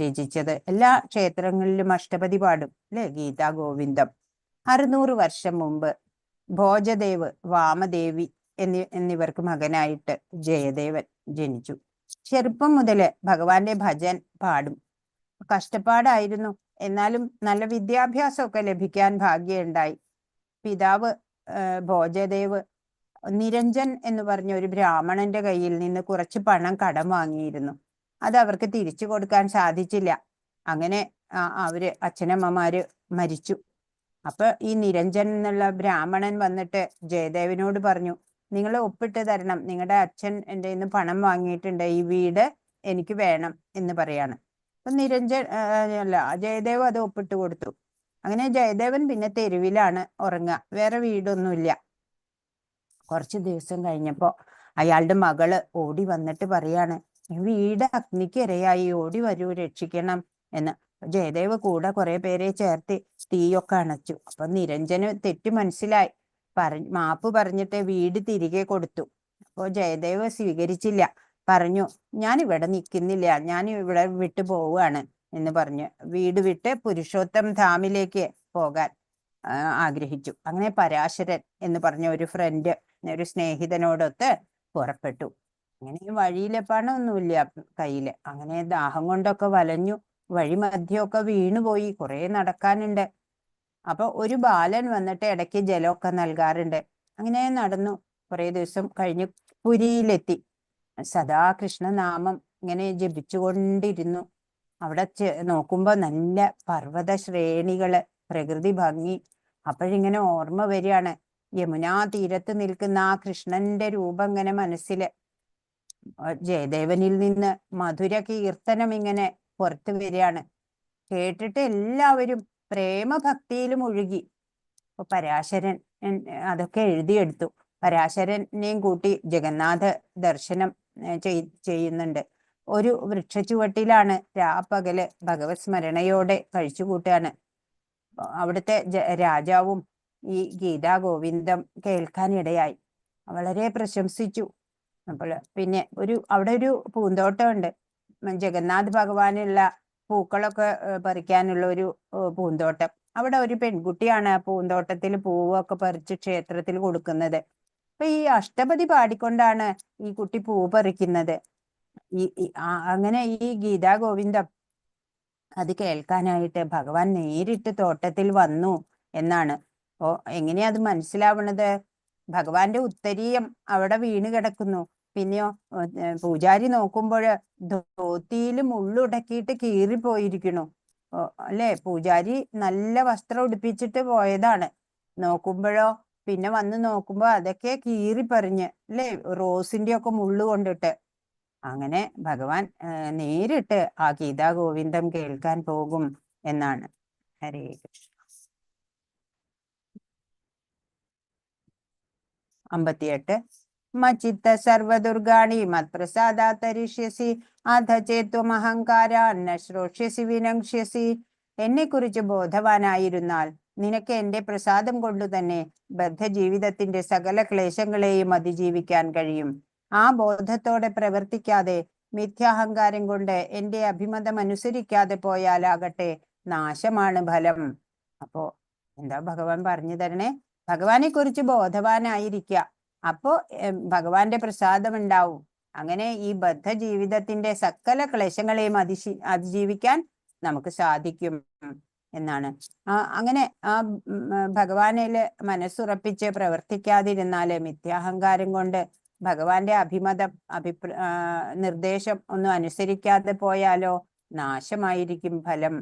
രചിച്ചത്. എല്ലാ ക്ഷേത്രങ്ങളിലും അഷ്ടപതി പാടും അല്ലെ, ഗീതാ ഗോവിന്ദം. 600 വർഷം മുമ്പ് ഭോജദേവ്, വാമദേവി എന്നിവർക്ക് മകനായിട്ട് ജയദേവൻ ജനിച്ചു. ചെറുപ്പം മുതല് ഭഗവാന്റെ ഭജൻ പാടും. കഷ്ടപ്പാടായിരുന്നു, എന്നാലും നല്ല വിദ്യാഭ്യാസമൊക്കെ ലഭിക്കാൻ ഭാഗ്യമുണ്ടായി. പിതാവ് ഭോജദേവ് നിരഞ്ജൻ എന്ന് പറഞ്ഞ ഒരു ബ്രാഹ്മണന്റെ കയ്യിൽ നിന്ന് കുറച്ച് പണം കടം വാങ്ങിയിരുന്നു. അത് അവർക്ക് തിരിച്ചു കൊടുക്കാൻ സാധിച്ചില്ല. അങ്ങനെ അവര് അച്ഛനമ്മമാര് മരിച്ചു. അപ്പൊ ഈ നിരഞ്ജൻ എന്നുള്ള ബ്രാഹ്മണൻ വന്നിട്ട് ജയദേവനോട് പറഞ്ഞു, നിങ്ങൾ ഒപ്പിട്ട് തരണം, നിങ്ങളുടെ അച്ഛൻ എൻ്റെ ഇന്ന് പണം വാങ്ങിയിട്ടുണ്ട്, ഈ വീട് എനിക്ക് വേണം എന്ന് പറയാണ്. അപ്പൊ ജയദേവ് അത് ഒപ്പിട്ട് കൊടുത്തു. അങ്ങനെ ജയദേവൻ പിന്നെ തെരുവിലാണ് ഉറങ്ങുക, വേറെ വീടൊന്നുമില്ല. കുറച്ച് ദിവസം കഴിഞ്ഞപ്പോ അയാളുടെ മകള് ഓടി വന്നിട്ട് പറയാണ്, വീട് അഗ്നിക്ക് ഇരയായി, ഓടി വരൂ, രക്ഷിക്കണം എന്ന്. ജയദേവ് കൂടെ കുറെ പേരെ ചേർത്ത് തീയൊക്കെ അണച്ചു. അപ്പൊ നിരഞ്ജന് തെറ്റ് മനസ്സിലായി. മാപ്പ് പറഞ്ഞിട്ട് വീട് തിരികെ കൊടുത്തു. അപ്പോ ജയദേവ് സ്വീകരിച്ചില്ല. പറഞ്ഞു, ഞാൻ ഇവിടെ നിൽക്കുന്നില്ല, ഞാൻ ഇവിടെ വിട്ടു പോവുകയാണ് എന്ന് പറഞ്ഞ് വീട് വിട്ട് പുരുഷോത്തം ധാമിലേക്ക് പോകാൻ ആഗ്രഹിച്ചു. അങ്ങനെ പരാശരൻ എന്ന് പറഞ്ഞ ഒരു ഫ്രണ്ട്, ഒരു സ്നേഹിതനോടൊത്ത് പുറപ്പെട്ടു. അങ്ങനെ വഴിയിലെ പണമൊന്നുമില്ല കയ്യില്. അങ്ങനെ ദാഹം കൊണ്ടൊക്കെ വലഞ്ഞു. വഴി മധ്യമൊക്കെ വീണുപോയി. കുറെ നടക്കാനുണ്ട്. അപ്പൊ ഒരു ബാലൻ വന്നിട്ട് ഇടയ്ക്ക് ജലമൊക്കെ നൽകാറുണ്ട്. അങ്ങനെ നടന്നു. കുറെ ദിവസം കഴിഞ്ഞ് പുരിയിലെത്തി. സദാ കൃഷ്ണനാമം ഇങ്ങനെ ജപിച്ചുകൊണ്ടിരുന്നു. അവിടെ നോക്കുമ്പോ നല്ല പർവ്വത ശ്രേണികള്, പ്രകൃതി ഭംഗി. അപ്പോഴിങ്ങനെ ഓർമ്മ വരികയാണ്, യമുനാ തീരത്ത് നിൽക്കുന്ന ആ കൃഷ്ണന്റെ രൂപം ഇങ്ങനെ മനസ്സില്. ജയദേവനിൽ നിന്ന് മധുര കീർത്തനം ഇങ്ങനെ പുറത്തു വരികയാണ്. കേട്ടിട്ട് എല്ലാവരും പ്രേമഭക്തിയിലും ഒഴുകി. അപ്പൊ പരാശരൻ അതൊക്കെ എഴുതിയെടുത്തു. പരാശരനെയും കൂട്ടി ജഗന്നാഥ ദർശനം ചെയ്യുന്നുണ്ട്. ഒരു വൃക്ഷച്ചുവട്ടിലാണ് രാപ്പകല് ഭഗവത് സ്മരണയോടെ കഴിച്ചുകൂട്ടാണ്. അവിടുത്തെ രാജാവും ഈ ഗീതാ ഗോവിന്ദം കേൾക്കാനിടയായി. വളരെ പ്രശംസിച്ചു. അപ്പോൾ പിന്നെ അവിടെ ഒരു പൂന്തോട്ടമുണ്ട്. ജഗന്നാഥ് ഭഗവാനുള്ള പൂക്കളൊക്കെ പറിക്കാനുള്ള ഒരു പൂന്തോട്ടം. അവിടെ ഒരു പെൺകുട്ടിയാണ് ആ പൂന്തോട്ടത്തിൽ പൂവൊക്കെ പറിച്ച് ക്ഷേത്രത്തിൽ കൊടുക്കുന്നത്. അപ്പൊ ഈ അഷ്ടപതി പാടിക്കൊണ്ടാണ് ഈ കുട്ടി പൂ പറിക്കുന്നത്. അങ്ങനെ ഈ ഗീതാ ഗോവിന്ദം അത് കേൾക്കാനായിട്ട് ഭഗവാൻ നേരിട്ട് തോട്ടത്തിൽ വന്നു എന്നാണ്. അപ്പോ എങ്ങനെയാ അത് മനസ്സിലാവണത്? ഭഗവാന്റെ ഉത്തരീയം അവിടെ വീണ് കിടക്കുന്നു. പിന്നെയോ പൂജാരി നോക്കുമ്പോൾ ധോത്തിയിൽ മുള്ളുടക്കിയിട്ട് കീറിപ്പോയിരിക്കണു അല്ലെ. പൂജാരി നല്ല വസ്ത്രം ഉടുപ്പിച്ചിട്ട് പോയതാണ്. നോക്കുമ്പോഴോ പിന്നെ വന്ന് നോക്കുമ്പോ അതൊക്കെ കീറിപ്പറിഞ്ഞ് അല്ലെ, റോസിന്റെ ഒക്കെ മുള്ളു കൊണ്ടിട്ട്. അങ്ങനെ ഭഗവാൻ നേരിട്ട് ആ ഗീതാ ഗോവിന്ദം കേൾക്കാൻ പോകും എന്നാണ്. ഹരേ കൃഷ്ണ. 58. മച്ചിത്ത സർവദുർഗാണി മത്പ്രസാദാത്തരിഷ്യസി അധ ചേത്വമഹങ്കാരാന്ന ശ്രോഷ്യസി വിനക്ഷ്യസി. എന്നെ കുറിച്ച് ബോധവാനായിരുന്നാൽ നിനക്ക് എന്റെ പ്രസാദം കൊണ്ടു തന്നെ ബദ്ധജീവിതത്തിന്റെ സകല ക്ലേശങ്ങളെയും അതിജീവിക്കാൻ കഴിയും. ആ ബോധത്തോടെ പ്രവർത്തിക്കാതെ മിഥ്യാഹങ്കാരം കൊണ്ട് എന്റെ അഭിമതം അനുസരിക്കാതെ പോയാലാകട്ടെ നാശമാണ് ഫലം. അപ്പോ എന്താ ഭഗവാൻ പറഞ്ഞു തരണേ? ഭഗവാനെ കുറിച്ച് ബോധവാനായിരിക്കുക. അപ്പോ ഭഗവാന്റെ പ്രസാദം ഉണ്ടാവും. അങ്ങനെ ഈ ബദ്ധ ജീവിതത്തിന്റെ സകല ക്ലേശങ്ങളെയും അതിജീവിക്കാൻ നമുക്ക് സാധിക്കും എന്നാണ്. അങ്ങനെ ഭഗവാനില് മനസ്സുറപ്പിച്ച് പ്രവർത്തിക്കാതിരുന്നാല്, മിഥ്യാഹങ്കാരം കൊണ്ട് ഭഗവാന്റെ നിർദ്ദേശം ഒന്നും അനുസരിക്കാതെ പോയാലോ നാശമായിരിക്കും ഫലം.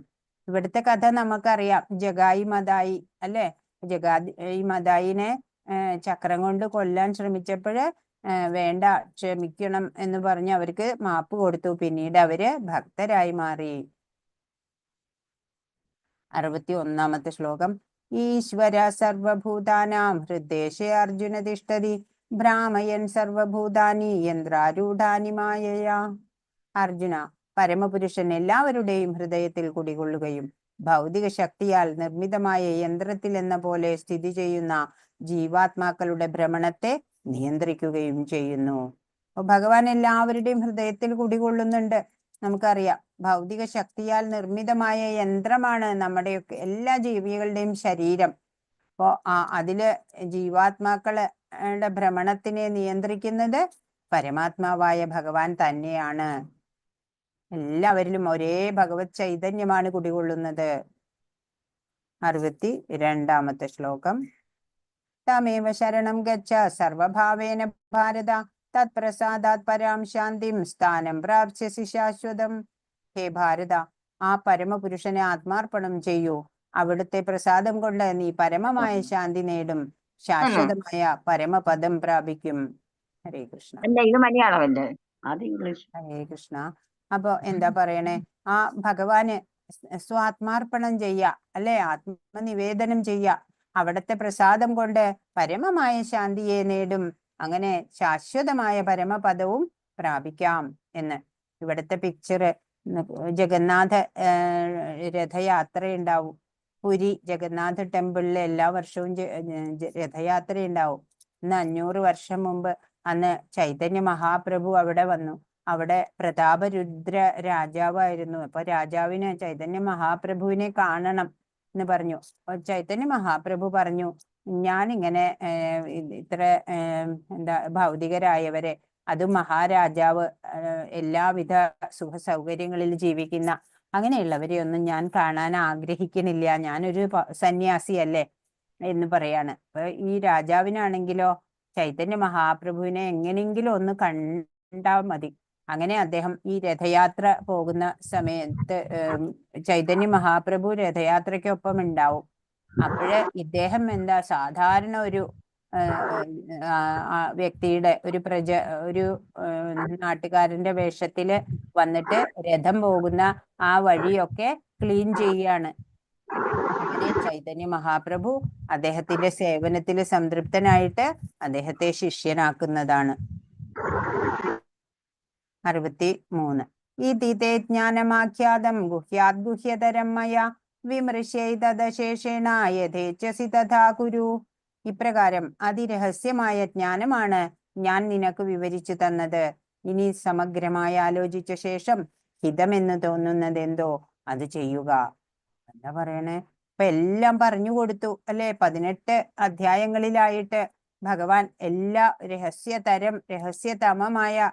ഇവിടുത്തെ കഥ നമുക്കറിയാം. ജഗായി മതായി അല്ലെ? ജഗായി മതായിനെ ചക്രം കൊണ്ട് കൊല്ലാൻ ശ്രമിച്ചപ്പോഴ് വേണ്ട, ക്ഷമിക്കണം എന്ന് പറഞ്ഞ് അവർക്ക് മാപ്പ് കൊടുത്തു. പിന്നീട് അവര് ഭക്തരായി മാറി. 61-ാമത്തെ ശ്ലോകം. ഈശ്വര സർവഭൂതാനാം ഹൃദ്ദേശേ അർജുന തിഷ്ഠതി ഭ്രാമയൻ സർവഭൂതാനി യന്ത്രാരൂഢാനി മായയാ. അർജുന, പരമപുരുഷൻ എല്ലാവരുടെയും ഹൃദയത്തിൽ കുടികൊള്ളുകയും ഭൗതിക ശക്തിയാൽ നിർമ്മിതമായ യന്ത്രത്തിൽ എന്ന പോലെ സ്ഥിതി ചെയ്യുന്ന ജീവാത്മാക്കളുടെ ഭ്രമണത്തെ നിയന്ത്രിക്കുകയും ചെയ്യുന്നു. അപ്പൊ ഭഗവാൻ എല്ലാവരുടെയും ഹൃദയത്തിൽ കുടികൊള്ളുന്നുണ്ട്. നമുക്കറിയാം, ഭൗതിക ശക്തിയാൽ നിർമ്മിതമായ യന്ത്രമാണ് നമ്മുടെയൊക്കെ എല്ലാ ജീവികളുടെയും ശരീരം. അപ്പോ അതില് ജീവാത്മാക്കളുടെ ഭ്രമണത്തിനെ നിയന്ത്രിക്കുന്നത് പരമാത്മാവായ ഭഗവാൻ തന്നെയാണ്. എല്ലാവരിലും ഒരേ ഭഗവത് ചൈതന്യമാണ് കുടികൊള്ളുന്നത്. 62-ാമത്തെ ശ്ലോകം. തമേവ ശരണം ഗച്ഛ സർവഭാവേന ഭാരത തത്പ്രസാദാത് പരാം ശാന്തിം സ്ഥാനം പ്രാപ്സ്യസി ശാശ്വതം. ഹേ ഭാരത, ആ പരമപുരുഷനെ ആത്മാർപ്പണം ചെയ്യൂ. അവിടുത്തെ പ്രസാദം കൊണ്ട് നീ പരമമായ ശാന്തി നേടും, ശാശ്വതമായ പരമപദം പ്രാപിക്കും. ഹരേ കൃഷ്ണ. ഇത് മലയാളമല്ലേ? അത് ഇംഗ്ലീഷ്. ഹരേ കൃഷ്ണ. അപ്പൊ എന്താ പറയണേ? ആ ഭഗവാന് സ്വാത്മാർപ്പണം ചെയ്യ അല്ലെ? ആത്മനിവേദനം ചെയ്യ. അവിടുത്തെ പ്രസാദം കൊണ്ട് പരമമായ ശാന്തിയെ നേടും. അങ്ങനെ ശാശ്വതമായ പരമപദവും പ്രാപിക്കാം എന്ന്. ഇവിടുത്തെ പിക്ചർ ജഗന്നാഥ രഥയാത്ര ഉണ്ടാവും. പുരി ജഗന്നാഥ ടെമ്പിളിൽ എല്ലാ വർഷവും രഥയാത്ര ഉണ്ടാവും. ഇന്ന് 500 വർഷം മുമ്പ് അന്ന് ചൈതന്യ മഹാപ്രഭു അവിടെ വന്നു. അവിടെ പ്രതാപരുദ്ര രാജാവായിരുന്നു. അപ്പൊ രാജാവിന് ചൈതന്യ മഹാപ്രഭുവിനെ കാണണം എന്ന് പറഞ്ഞു. ചൈതന്യ മഹാപ്രഭു പറഞ്ഞു, ഞാനിങ്ങനെ ഇത്ര എന്താ ഭൗതികരായവരെ, അതും മഹാരാജാവ്, എല്ലാവിധ സുഖ സൗകര്യങ്ങളിൽ ജീവിക്കുന്ന അങ്ങനെയുള്ളവരെ ഒന്നും ഞാൻ കാണാൻ ആഗ്രഹിക്കണില്ല. ഞാനൊരു സന്യാസിയല്ലേ എന്ന് പറയാണ്. അപ്പൊ ഈ രാജാവിനാണെങ്കിലോ ചൈതന്യ മഹാപ്രഭുവിനെ എങ്ങനെയെങ്കിലും ഒന്ന് കണ്ടാൽ മതി. അങ്ങനെ അദ്ദേഹം ഈ രഥയാത്ര പോകുന്ന സമയത്ത് ചൈതന്യ മഹാപ്രഭു രഥയാത്രയ്ക്കൊപ്പം ഉണ്ടാവും. അപ്പോഴ് ഇദ്ദേഹം എന്താ സാധാരണ ഒരു വ്യക്തിയുടെ ഒരു നാട്ടുകാരന്റെ വേഷത്തില് വന്നിട്ട് രഥം പോകുന്ന ആ വഴിയൊക്കെ ക്ലീൻ ചെയ്യാണ്. അങ്ങനെ ചൈതന്യ മഹാപ്രഭു അദ്ദേഹത്തിന്റെ സേവനത്തിൽ സംതൃപ്തനായിട്ട് അദ്ദേഹത്തെ ശിഷ്യനാക്കുന്നതാണ്. 63. ഇതി തേ ജ്ഞാനമാഖ്യാതം ഗുഹ്യാത് ഗുഹ്യതരം മയാ വിമൃശ്യൈതദശേഷേണ യഥേച്ഛസി തഥാ കുരു. ഇപ്രകാരം അതിരഹസ്യമായ ജ്ഞാനമാണ് ഞാൻ നിനക്ക് വിവരിച്ചു തന്നത്. ഇനി സമഗ്രമായി ആലോചിച്ച ശേഷം ഹിതമെന്ന് തോന്നുന്നതെന്തോ അത് ചെയ്യുക. എന്താ പറയണേ? ഇപ്പൊ എല്ലാം പറഞ്ഞു കൊടുത്തു അല്ലെ? 18 അധ്യായങ്ങളിലായിട്ട് ഭഗവാൻ എല്ലാ രഹസ്യതമമായ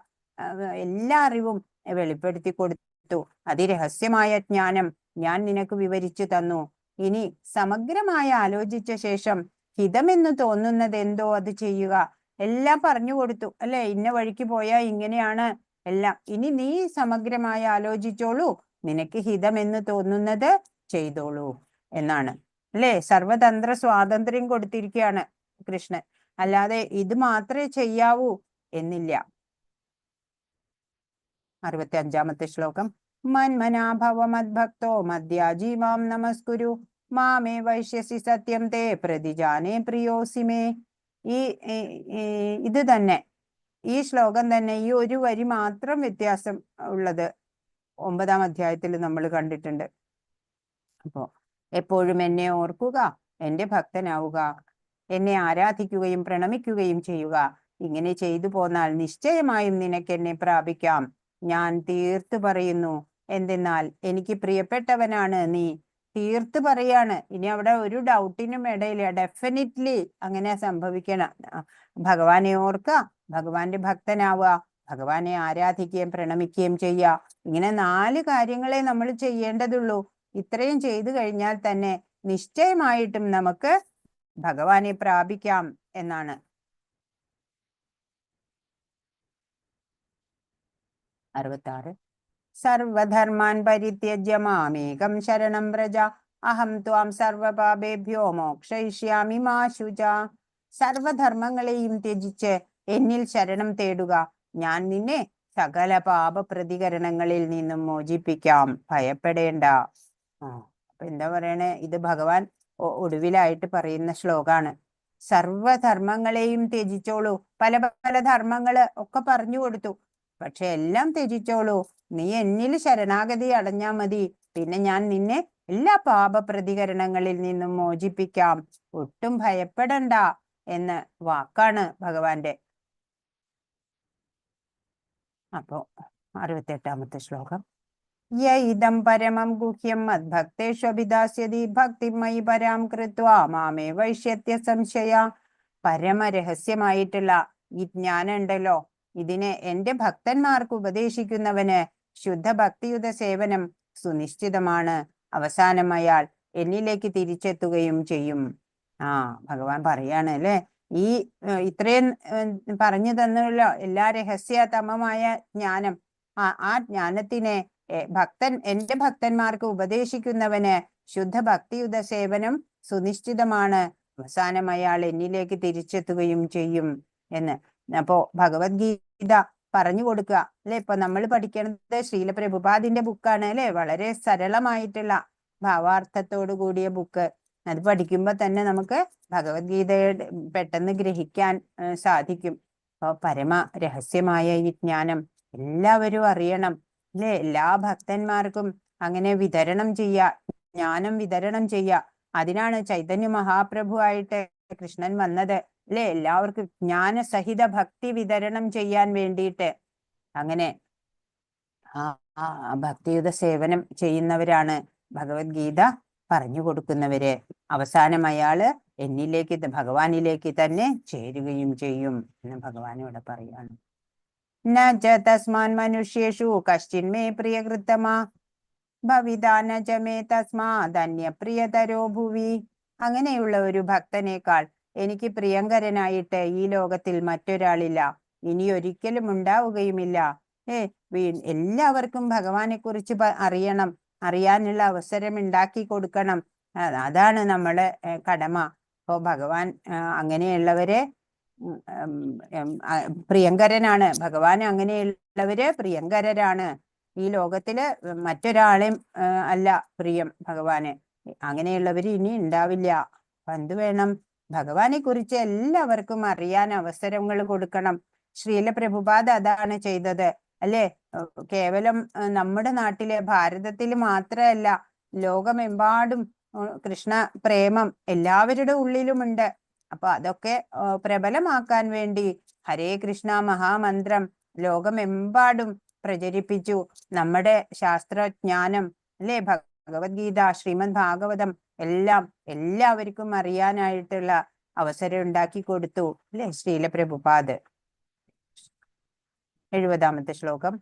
എല്ലാ അറിവും വെളിപ്പെടുത്തി കൊടുത്തു. അതിരഹസ്യമായ ജ്ഞാനം ഞാൻ നിനക്ക് വിവരിച്ചു തന്നു. ഇനി സമഗ്രമായി ആലോചിച്ച ശേഷം ഹിതമെന്ന് തോന്നുന്നത് എന്തോ അത് ചെയ്യുക. എല്ലാം പറഞ്ഞു കൊടുത്തു അല്ലെ? ഇന്ന വഴിക്ക് പോയാ ഇങ്ങനെയാണ് എല്ലാം. ഇനി നീ സമഗ്രമായി ആലോചിച്ചോളൂ, നിനക്ക് ഹിതമെന്ന് തോന്നുന്നത് ചെയ്തോളൂ എന്നാണ് അല്ലെ? സർവതന്ത്ര സ്വാതന്ത്ര്യം കൊടുത്തിരിക്കുകയാണ് കൃഷ്ണൻ. അല്ലാതെ ഇത് മാത്രമേ ചെയ്യാവൂ എന്നില്ല. 65-ാമത്തെ ശ്ലോകം. മന്മനാഭവ മദ്ഭക്തോ മദ്യാജീവാം നമസ്കുരു മാമേ വൈശ്യസി സത്യം തേ പ്രതിജാനേ പ്രിയോസിമേ. ഇത് തന്നെ, ഈ ശ്ലോകം തന്നെ, ഈ ഒരു വരി മാത്രം വ്യത്യാസം ഉള്ളത് 9-ാം അധ്യായത്തിൽ നമ്മൾ കണ്ടിട്ടുണ്ട്. അപ്പോ എപ്പോഴും എന്നെ ഓർക്കുക, എന്റെ ഭക്തനാവുക, എന്നെ ആരാധിക്കുകയും പ്രണമിക്കുകയും ചെയ്യുക. ഇങ്ങനെ ചെയ്തു പോന്നാൽ നിശ്ചയമായും നിനക്ക് എന്നെ പ്രാപിക്കാം. ഞാൻ തീർത്തു പറയുന്നു, എന്തെന്നാൽ എനിക്ക് പ്രിയപ്പെട്ടവനാണ് നീ. തീർത്ത് പറയാണ്. ഇനി അവിടെ ഒരു ഡൗട്ടിനും ഇടയില്ല. ഡെഫിനറ്റ്ലി അങ്ങനെ സംഭവിക്കണം. ഭഗവാനെ ഓർക്കുക, ഭഗവാന്റെ ഭക്തനാവുക, ഭഗവാനെ ആരാധിക്കുകയും പ്രണമിക്കുകയും ചെയ്യുക. ഇങ്ങനെ 4 കാര്യങ്ങളെ നമ്മൾ ചെയ്യേണ്ടതുള്ളൂ. ഇത്രയും ചെയ്തു കഴിഞ്ഞാൽ തന്നെ നിശ്ചയമായിട്ടും നമുക്ക് ഭഗവാനെ പ്രാപിക്കാം എന്നാണ്. 66. സർവധർമാൻ പരിത്യജ്യ മാമേകം ശരണം വ്രജ അഹം ത്വാം സർവപാപേഭ്യോ മോക്ഷയിഷ്യാമി മാ ശുച. സർവധർമ്മങ്ങളെയും ത്യജിച്ച് എന്നിൽ ശരണം തേടുക, ഞാൻ നിന്നെ സകല പാപ പ്രതികരണങ്ങളിൽ നിന്നും മോചിപ്പിക്കാം. ഭയപ്പെടേണ്ട. അപ്പൊ എന്താ പറയണേ? ഇത് ഭഗവാൻ ഒടുവിലായിട്ട് പറയുന്ന ശ്ലോകാണ്. സർവധർമ്മങ്ങളെയും ത്യജിച്ചോളൂ. പല പല ധർമ്മങ്ങള് ഒക്കെ പറഞ്ഞു കൊടുത്തു. പക്ഷെ എല്ലാം ത്യജിച്ചോളൂ. നീ എന്നിൽ ശരണാഗതി അടഞ്ഞാ മതി. പിന്നെ ഞാൻ നിന്നെ എല്ലാ പാപ പ്രതികരണങ്ങളിൽ നിന്നും മോചിപ്പിക്കാം. ഒട്ടും ഭയപ്പെടണ്ട എന്ന് വാക്കാണ് ഭഗവാന്റെ. അപ്പോ 68-ാമത്തെ ശ്ലോകം. യൈദം പരമം ഗുഹ്യം മദ്ഭക്തേഷ്വഭിദാസ്യതി ഭക്തിമയി പരാം കൃത്വാ മാമേ വൈശ്യത്യ സംശയ. പരമരഹസ്യമായിട്ടുള്ള ഈ ജ്ഞാനം ഉണ്ടല്ലോ, ഇതിനെ എന്റെ ഭക്തന്മാർക്ക് ഉപദേശിക്കുന്നവന് ശുദ്ധഭക്തിയുത സേവനം സുനിശ്ചിതമാണ്. അവസാനം അയാൾ എന്നിലേക്ക് തിരിച്ചെത്തുകയും ചെയ്യും. ഭഗവാൻ പറയാണ് അല്ലെ, ഈ ഇത്രയും പറഞ്ഞു തന്നുള്ള എല്ലാ രഹസ്യതമമായ ജ്ഞാനം, ആ ജ്ഞാനത്തിനെ എന്റെ ഭക്തന്മാർക്ക് ഉപദേശിക്കുന്നവന് ശുദ്ധഭക്തിയുത സേവനം സുനിശ്ചിതമാണ്. അവസാനം അയാൾ എന്നിലേക്ക് തിരിച്ചെത്തുകയും ചെയ്യും എന്ന്. അപ്പോ ഭഗവത്ഗീത പറഞ്ഞു കൊടുക്കുക അല്ലെ. ഇപ്പൊ നമ്മൾ പഠിക്കുന്നത് ശ്രീല പ്രഭുപാദിന്റെ ബുക്കാണ് അല്ലെ. വളരെ സരളമായിട്ടുള്ള ഭാവാർത്ഥത്തോടു കൂടിയ ബുക്ക്. അത് പഠിക്കുമ്പോ തന്നെ നമുക്ക് ഭഗവത്ഗീതയുടെ പെട്ടെന്ന് ഗ്രഹിക്കാൻ സാധിക്കും. അപ്പൊ പരമ രഹസ്യമായ ഈ ജ്ഞാനം എല്ലാവരും അറിയണം അല്ലെ. എല്ലാ ഭക്തന്മാർക്കും അങ്ങനെ വിതരണം ജ്ഞാനം വിതരണം അതിനാണ് ചൈതന്യ മഹാപ്രഭു ആയിട്ട് കൃഷ്ണൻ വന്നത് അല്ലെ. എല്ലാവർക്കും ജ്ഞാനസഹിത ഭക്തി വിതരണം ചെയ്യാൻ വേണ്ടിയിട്ട്. അങ്ങനെ ഭക്തിയുത സേവനം ചെയ്യുന്നവരാണ് ഭഗവത്ഗീത പറഞ്ഞു കൊടുക്കുന്നവര്. അവസാനം അയാള് എന്നിലേക്ക്, ഭഗവാനിലേക്ക് തന്നെ ചേരുകയും ചെയ്യും എന്ന് ഭഗവാനോട് പറയാണ്. ന തസ്മാൻ മനുഷ്യേഷു കശ്ചിന്മേ പ്രിയകൃത്തമാ ഭവിതാ ന ച മേ തസ്മാദന്യ പ്രിയതരോ ഭുവി. അങ്ങനെയുള്ള ഒരു ഭക്തനേക്കാൾ എനിക്ക് പ്രിയങ്കരനായിട്ട് ഈ ലോകത്തിൽ മറ്റൊരാളില്ല, ഇനി ഒരിക്കലും ഉണ്ടാവുകയുമില്ല. എല്ലാവർക്കും ഭഗവാനെ കുറിച്ച് അറിയണം, അറിയാനുള്ള അവസരം ഉണ്ടാക്കി കൊടുക്കണം. അതാണ് നമ്മളെ കടമ. അപ്പോ ഭഗവാൻ അങ്ങനെയുള്ളവരെ പ്രിയങ്കരനാണ്. ഭഗവാൻ അങ്ങനെയുള്ളവര് പ്രിയങ്കരരാണ്. ഈ ലോകത്തില് മറ്റൊരാളെയും അല്ല പ്രിയം ഭഗവാന്. അങ്ങനെയുള്ളവര് ഇനി ഉണ്ടാവില്ല. എന്ത് വേണം? ഭഗവാനെ കുറിച്ച് എല്ലാവർക്കും അറിയാൻ അവസരങ്ങൾ കൊടുക്കണം. ശ്രീല പ്രഭുപാദ് അതാണ് ചെയ്തത് അല്ലെ. കേവലം നമ്മുടെ നാട്ടിലെ ഭാരതത്തിൽ മാത്രമല്ല, ലോകമെമ്പാടും കൃഷ്ണ പ്രേമം എല്ലാവരുടെ ഉള്ളിലുമുണ്ട്. അപ്പൊ അതൊക്കെ പ്രബലമാക്കാൻ വേണ്ടി ഹരേ കൃഷ്ണ മഹാമന്ത്രം ലോകമെമ്പാടും പ്രചരിപ്പിച്ചു. നമ്മുടെ ശാസ്ത്രജ്ഞാനം അല്ലെ, ഭഗവത്ഗീത, ശ്രീമദ് ഭാഗവതം എല്ലാം എല്ലാവർക്കും അറിയാനായിട്ടുള്ള അവസരം ഉണ്ടാക്കി കൊടുത്തു അല്ലെ ശ്രീല പ്രഭുപാദ്. 70-ാമത്തെ ശ്ലോകം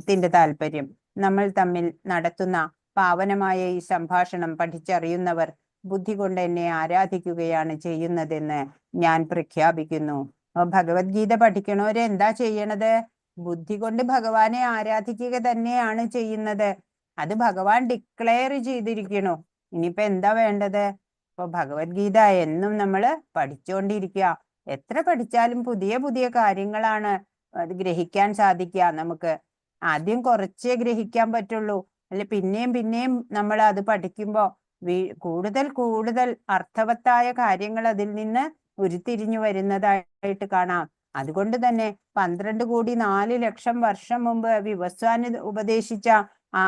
ത്തിന്റെ താല്പര്യം. നമ്മൾ തമ്മിൽ നടത്തുന്ന പാവനമായ ഈ സംഭാഷണം പഠിച്ചറിയുന്നവർ ബുദ്ധി കൊണ്ട് എന്നെ ആരാധിക്കുകയാണ് ചെയ്യുന്നതെന്ന് ഞാൻ പ്രഖ്യാപിക്കുന്നു. ഭഗവത്ഗീത പഠിക്കണവരെ എന്താ ചെയ്യണത്? ബുദ്ധി കൊണ്ട് ഭഗവാനെ ആരാധിക്കുക തന്നെയാണ് ചെയ്യുന്നത്. അത് ഭഗവാൻ ഡിക്ലെയർ ചെയ്തിരിക്കണു. ഇനിയിപ്പോ എന്താ വേണ്ടത്? ഇപ്പൊ ഭഗവത്ഗീത എന്നും നമ്മള് പഠിച്ചുകൊണ്ടിരിക്കുക. എത്ര പഠിച്ചാലും പുതിയ പുതിയ കാര്യങ്ങളാണ് അത് ഗ്രഹിക്കാൻ സാധിക്കുക നമുക്ക്. ആദ്യം കുറച്ചേ ഗ്രഹിക്കാൻ പറ്റുള്ളൂ. അല്ലെ പിന്നെയും പിന്നെയും നമ്മൾ അത് പഠിക്കുമ്പോ കൂടുതൽ കൂടുതൽ അർത്ഥവത്തായ കാര്യങ്ങൾ അതിൽ നിന്ന് ഉരുത്തിരിഞ്ഞു വരുന്നതായിട്ട് കാണാം. അതുകൊണ്ട് തന്നെ 12,04,00,000 വർഷം മുമ്പ് വിവസ്വാന് ഉപദേശിച്ച ആ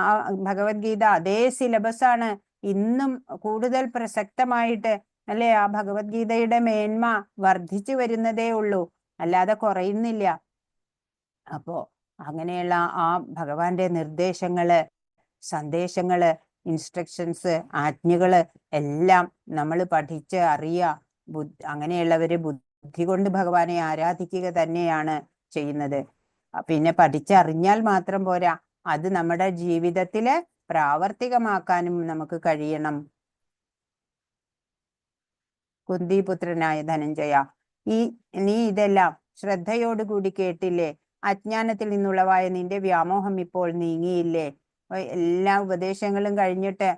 ഭഗവത്ഗീത അതേ സിലബസ് ആണ് ഇന്നും കൂടുതൽ പ്രസക്തമായിട്ട്, അല്ലെ? ആ ഭഗവത്ഗീതയുടെ മേന്മ വർദ്ധിച്ചു വരുന്നതേ ഉള്ളൂ, അല്ലാതെ കുറയുന്നില്ല. അപ്പോ അങ്ങനെയുള്ള ആ ഭഗവാന്റെ നിർദ്ദേശങ്ങള്, സന്ദേശങ്ങള്, ഇൻസ്ട്രക്ഷൻസ്, ആജ്ഞകള് എല്ലാം നമ്മൾ പഠിച്ച് അറിയുക. അങ്ങനെയുള്ളവര് ബുദ്ധി കൊണ്ട് ഭഗവാനെ ആരാധിക്കുക തന്നെയാണ് ചെയ്യുന്നത്. പിന്നെ പഠിച്ചറിഞ്ഞാൽ മാത്രം പോരാ, അത് നമ്മുടെ ജീവിതത്തില് പ്രാവർത്തികമാക്കാനും നമുക്ക് കഴിയണം. കുന്തിപുത്രനായ ധനഞ്ജയ, നീ ഇതെല്ലാം ശ്രദ്ധയോടുകൂടി കേട്ടില്ലേ? അജ്ഞാനത്തിൽ നിന്നുള്ളവായ നിന്റെ വ്യാമോഹം ഇപ്പോൾ നീങ്ങിയില്ലേ? എല്ലാ ഉപദേശങ്ങളും കഴിഞ്ഞിട്ട്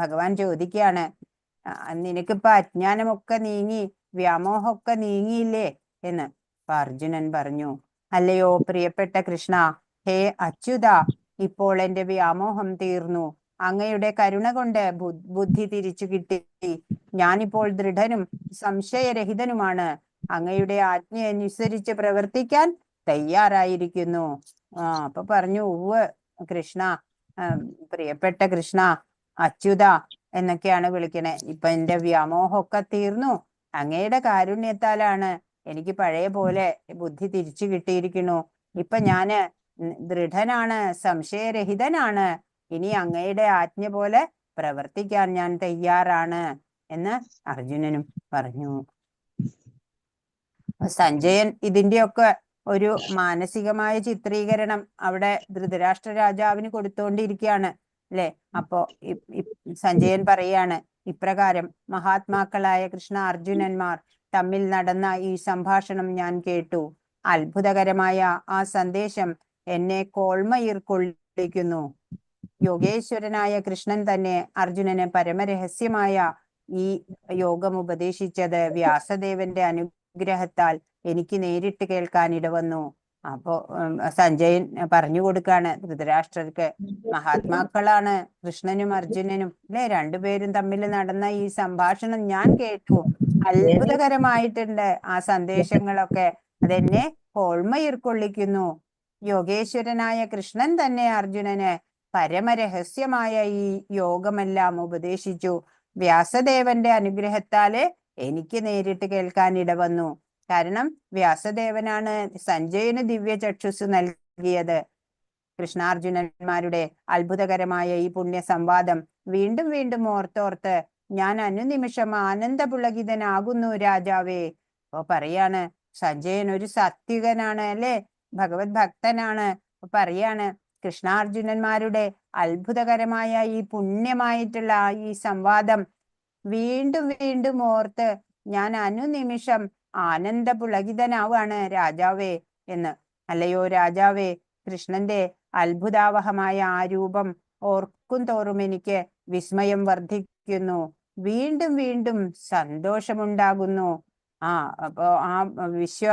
ഭഗവാൻ ചോദിക്കുകയാണ്, നിനക്കിപ്പോ അജ്ഞാനമൊക്കെ നീങ്ങി വ്യാമോഹമൊക്കെ നീങ്ങിയില്ലേ എന്ന്. അപ്പൊ അർജുനൻ പറഞ്ഞു, അല്ലയോ പ്രിയപ്പെട്ട കൃഷ്ണ, ഹേ അച്യുത, ഇപ്പോൾ എന്റെ വ്യാമോഹം തീർന്നു. അങ്ങയുടെ കരുണ കൊണ്ട് ബുദ്ധി തിരിച്ചു കിട്ടി. ഞാനിപ്പോൾ ദൃഢനും സംശയരഹിതനുമാണ്. അങ്ങയുടെ ആജ്ഞ അനുസരിച്ച് പ്രവർത്തിക്കാൻ തയ്യാറായിരിക്കുന്നു. അപ്പൊ പറഞ്ഞു, ഉവ്വ് കൃഷ്ണ, പ്രിയപ്പെട്ട കൃഷ്ണ, അച്യുത എന്നൊക്കെയാണ് വിളിക്കണേ. ഇപ്പൊ എന്റെ വ്യാമോഹമൊക്കെ തീർന്നു. അങ്ങയുടെ കാരുണ്യത്താലാണ് എനിക്ക് പഴയ പോലെ ബുദ്ധി തിരിച്ചു കിട്ടിയിരിക്കുന്നു. ഇപ്പൊ ഞാന് ദൃഢനാണ്, സംശയരഹിതനാണ്. ഇനി അങ്ങയുടെ ആജ്ഞ പോലെ പ്രവർത്തിക്കാൻ ഞാൻ തയ്യാറാണ് എന്ന് അർജുനനും പറഞ്ഞു. സഞ്ജയൻ ഇതിന്റെയൊക്കെ ഒരു മാനസികമായ ചിത്രീകരണം അവിടെ ധൃതരാഷ്ട്ര രാജാവിന് കൊടുത്തോണ്ടിരിക്കുകയാണ്, അല്ലെ? അപ്പോ സഞ്ജയൻ പറയാണ് ഇപ്രകാരം, മഹാത്മാക്കളായ കൃഷ്ണ അർജുനന്മാർ തമ്മിൽ നടന്ന ഈ സംഭാഷണം ഞാൻ കേട്ടു. അത്ഭുതകരമായ ആ സന്ദേശം എന്നെ കോൾമയിർക്കൊള്ളിക്കുന്നു. യോഗേശ്വരനായ കൃഷ്ണൻ തന്നെ അർജുനന് പരമരഹസ്യമായ ഈ യോഗം ഉപദേശിച്ചത് വ്യാസദേവന്റെ അനുഗ്രഹത്താൽ എനിക്ക് നേരിട്ട് കേൾക്കാൻ ഇടവന്നു. അപ്പോ സഞ്ജയൻ പറഞ്ഞു കൊടുക്കാണ് ധൃതരാഷ്ട്രർക്ക്, മഹാത്മാക്കളാണ് കൃഷ്ണനും അർജുനനും, അല്ലെ? രണ്ടുപേരും തമ്മിൽ നടന്ന ഈ സംഭാഷണം ഞാൻ കേട്ടു. അത്ഭുതകരമായിട്ടുണ്ട് ആ സന്ദേശങ്ങളൊക്കെ. അതെന്നെ കോൾമയിർക്കൊള്ളിക്കുന്നു. യോഗേശ്വരനായ കൃഷ്ണൻ തന്നെ അർജുനന് പരമരഹസ്യമായ ഈ യോഗമെല്ലാം ഉപദേശിച്ചു. വ്യാസദേവന്റെ അനുഗ്രഹത്താല് എനിക്ക് നേരിട്ട് കേൾക്കാൻ ഇടവന്നു. കാരണം വ്യാസദേവനാണ് സഞ്ജയന് ദിവ്യ ചക്ഷുസ് നൽകിയത്. കൃഷ്ണാർജുനന്മാരുടെ അത്ഭുതകരമായ ഈ പുണ്യ സംവാദം വീണ്ടും വീണ്ടും ഓർത്തോർത്ത് ഞാൻ അനുനിമിഷം ആനന്ദപുളകിതനാകുന്നു രാജാവേ. അപ്പൊ പറയാണ്, സഞ്ജയൻ ഒരു സാത്വികനാണ്, അല്ലെ? ഭഗവത് ഭക്തനാണ്. പറയാണ്, കൃഷ്ണാർജുനന്മാരുടെ അത്ഭുതകരമായ ഈ പുണ്യമായിട്ടുള്ള ഈ സംവാദം വീണ്ടും വീണ്ടും ഓർത്ത് ഞാൻ അനുനിമിഷം ആനന്ദപുളകിതനാവാണ് രാജാവേ എന്ന്. അല്ലയോ രാജാവേ, കൃഷ്ണന്റെ അത്ഭുതാവഹമായ ആ രൂപം ഓർക്കും തോറും എനിക്ക് വിസ്മയം വർദ്ധിക്കുന്നു. വീണ്ടും വീണ്ടും സന്തോഷമുണ്ടാകുന്നു. അപ്പോ ആ വിശ്വ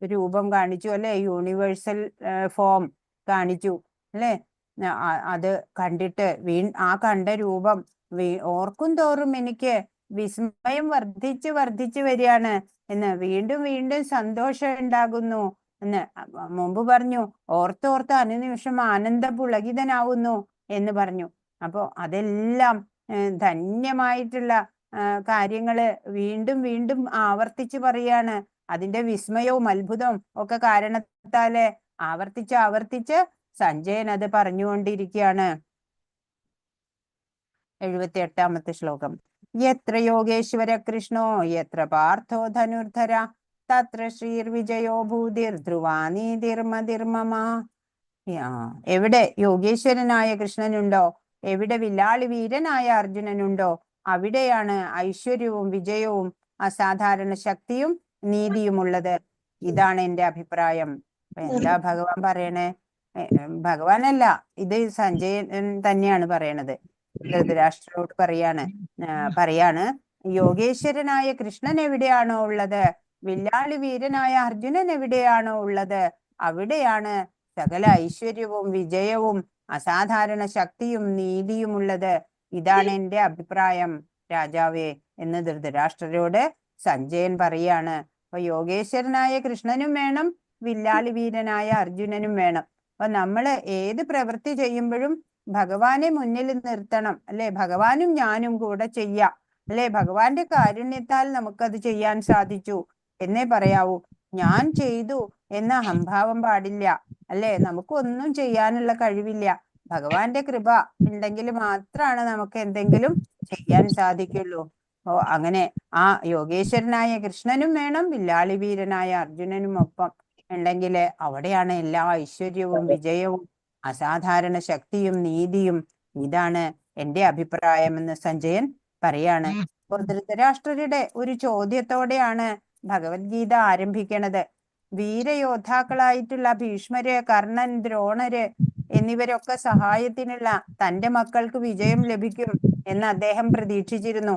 രൂപം കാണിച്ചു, അല്ലെ? യൂണിവേഴ്സൽ ഫോം കാണിച്ചു, അല്ലെ? അത് കണ്ടിട്ട് ആ കണ്ട രൂപം ഓർക്കും തോറും എനിക്ക് വിസ്മയം വർദ്ധിച്ചു വരികയാണ് എന്ന്. വീണ്ടും വീണ്ടും സന്തോഷം ഉണ്ടാകുന്നു എന്ന്. മുമ്പ് പറഞ്ഞു ഓർത്തോർത്ത് അനുനിമിഷം ആനന്ദപുളകിതനാവുന്നു എന്ന് പറഞ്ഞു. അപ്പോ അതെല്ലാം ധന്യമായിട്ടുള്ള കാര്യങ്ങള് വീണ്ടും വീണ്ടും ആവർത്തിച്ച് പറയാണ്. അതിന്റെ വിസ്മയവും അത്ഭുതവും ഒക്കെ കാരണത്താല് ആവർത്തിച്ച് സഞ്ജയൻ അത് പറഞ്ഞുകൊണ്ടിരിക്കുകയാണ്. 78ാമത്തെ ശ്ലോകം. യത്ര യോഗേശ്വര കൃഷ്ണോ യത്ര പാർത്ഥോ ധനുർധര തത്ര ശ്രീർവിജയോ ഭൂതിർധ്രുവാനീതിർമതിർമമ. എവിടെ യോഗേശ്വരനായ കൃഷ്ണനുണ്ടോ, എവിടെ വില്ലാളി വീരനായ അർജുനനുണ്ടോ, അവിടെയാണ് ഐശ്വര്യവും വിജയവും അസാധാരണ ശക്തിയും നീതിയുമുള്ളത്. ഇതാണ് എന്റെ അഭിപ്രായം. എന്താ ഭഗവാൻ പറയണേ? ഭഗവാനല്ല, ഇത് സഞ്ജയൻ തന്നെയാണ് പറയണത്. ധൃതരാഷ്ട്രരോട് പറയാണ് യോഗേശ്വരനായ കൃഷ്ണൻ എവിടെയാണോ ഉള്ളത്, വില്ലാളി വീരനായ അർജുനൻ എവിടെയാണോ ഉള്ളത്, അവിടെയാണ് സകല ഐശ്വര്യവും വിജയവും അസാധാരണ ശക്തിയും നീതിയുമുള്ളത്. ഇതാണ് എന്റെ അഭിപ്രായം രാജാവേ എന്ന് ധൃതരാഷ്ട്രരോട് സഞ്ജയൻ പറയാണ്. അപ്പൊ യോഗേശ്വരനായ കൃഷ്ണനും വേണം, വില്ലാളി വീരനായ അർജുനനും വേണം. അപ്പൊ നമ്മള് ഏത് പ്രവൃത്തി ചെയ്യുമ്പോഴും ഭഗവാനെ മുന്നിൽ നിർത്തണം, അല്ലെ? ഭഗവാനും ഞാനും കൂടെ ചെയ്യാം, അല്ലെ? ഭഗവാന്റെ കാരുണ്യത്താൽ നമുക്കത് ചെയ്യാൻ സാധിച്ചു എന്നേ പറയാവൂ. ഞാൻ ചെയ്തു എന്ന അഹംഭാവം പാടില്ല, അല്ലെ? നമുക്കൊന്നും ചെയ്യാനുള്ള കഴിവില്ല. ഭഗവാന്റെ കൃപ ഉണ്ടെങ്കിൽ മാത്രമാണ് നമുക്ക് എന്തെങ്കിലും ചെയ്യാൻ സാധിക്കുള്ളൂ. ഓ അങ്ങനെ ആ യോഗേശ്വരനായ കൃഷ്ണനും വേണം, വില്ലാളി വീരനായ അർജുനനും ഒപ്പം ഉണ്ടെങ്കിൽ അവിടെയാണ് എല്ലാ ഐശ്വര്യവും വിജയവും അസാധാരണ ശക്തിയും നീതിയും. ഇതാണ് എന്റെ അഭിപ്രായം എന്ന് സഞ്ജയൻ പറയാണ്. അപ്പോൾ ധൃതരാഷ്ട്രരുടെ ഒരു ചോദ്യത്തോടെയാണ് ഭഗവത്ഗീത ആരംഭിക്കണത്. വീരയോദ്ധാക്കളായിട്ടുള്ള ഭീഷ്മര്, കർണൻ, ദ്രോണര് എന്നിവരൊക്കെ സഹായത്തിനുള്ള തന്റെ മക്കൾക്ക് വിജയം ലഭിക്കും എന്ന് അദ്ദേഹം പ്രതീക്ഷിച്ചിരുന്നു.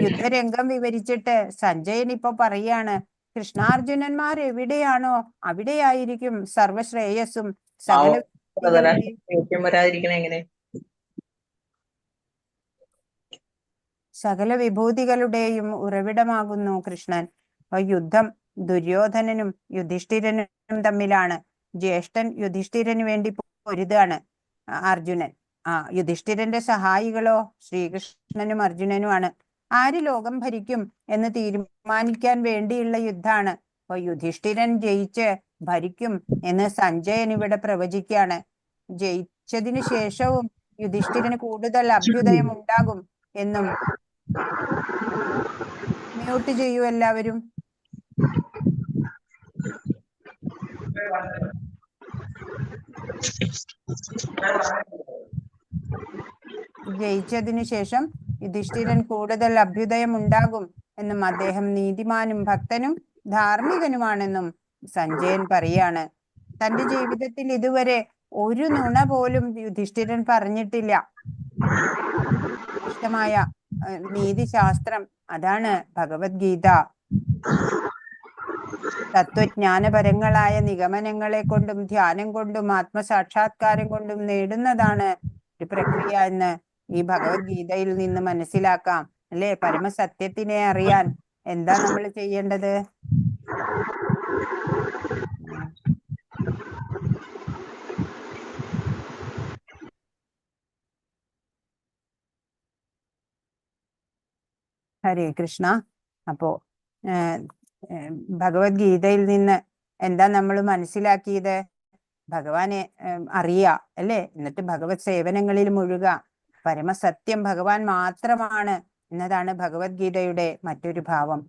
യുദ്ധരംഗം വിവരിച്ചിട്ട് സഞ്ജയൻ ഇപ്പൊ പറയാണ്, കൃഷ്ണാർജുനന്മാർ എവിടെയാണോ അവിടെയായിരിക്കും സർവശ്രേയസ്സും സകല സകല വിഭൂതികളുടെയും ഉറവിടമാകുന്നു കൃഷ്ണൻ. അപ്പൊ യുദ്ധം ദുര്യോധനനും യുധിഷ്ഠിരനും തമ്മിലാണ്. ജ്യേഷ്ഠൻ യുധിഷ്ഠിരന് വേണ്ടി പൊരുതാണ് അർജുനൻ. യുധിഷ്ഠിരന്റെ സഹായികളോ ശ്രീകൃഷ്ണനും അർജുനനുമാണ്. ആര് ലോകം ഭരിക്കും എന്ന് തീരുമാനിക്കാൻ വേണ്ടിയുള്ള യുദ്ധാണ്. അപ്പൊ യുധിഷ്ഠിരൻ ജയിച്ച് ഭരിക്കും എന്ന് സഞ്ജയൻ ഇവിടെ പ്രവചിക്കുകയാണ്. ജയിച്ചതിനു ശേഷവും യുധിഷ്ഠിരന് കൂടുതൽ അഭ്യുദയം ഉണ്ടാകും എന്നും. മ്യൂട്ട് ചെയ്യൂ എല്ലാവരും. ജയിച്ചതിനു ശേഷം യുധിഷ്ഠിരൻ കൂടുതൽ അഭ്യുദയം ഉണ്ടാകും എന്നും അദ്ദേഹം നീതിമാനും ഭക്തനും ധാർമ്മികനുമാണെന്നും സഞ്ജയൻ പറയാണ്. തന്റെ ജീവിതത്തിൽ ഇതുവരെ ഒരു നുണ പോലും യുധിഷ്ഠിരൻ പറഞ്ഞിട്ടില്ല. ഇഷ്ടമായ നീതിശാസ്ത്രം അതാണ് ഭഗവത്ഗീത. തത്വജ്ഞാനപരങ്ങളായ നിഗമനങ്ങളെ കൊണ്ടും ധ്യാനം കൊണ്ടും ആത്മസാക്ഷാത്കാരം കൊണ്ടും നേടുന്നതാണ് ഒരു പ്രക്രിയ എന്ന് ഈ ഭഗവത്ഗീതയിൽ നിന്ന് മനസ്സിലാക്കാം, അല്ലെ? പരമസത്യത്തിനെ അറിയാൻ എന്താ നമ്മൾ ചെയ്യേണ്ടത്? ഹരേ കൃഷ്ണ. അപ്പോ ഭഗവത്ഗീതയിൽ നിന്ന് എന്താ നമ്മൾ മനസ്സിലാക്കിയത്? ഭഗവാനെ അറിയുക, അല്ലെ? എന്നിട്ട് ഭഗവത് സേവനങ്ങളിൽ മുഴുക. പരമസത്യം ഭഗവാൻ മാത്രമാണ് എന്നതാണ് ഭഗവത്ഗീതയുടെ മറ്റൊരു ഭാവം.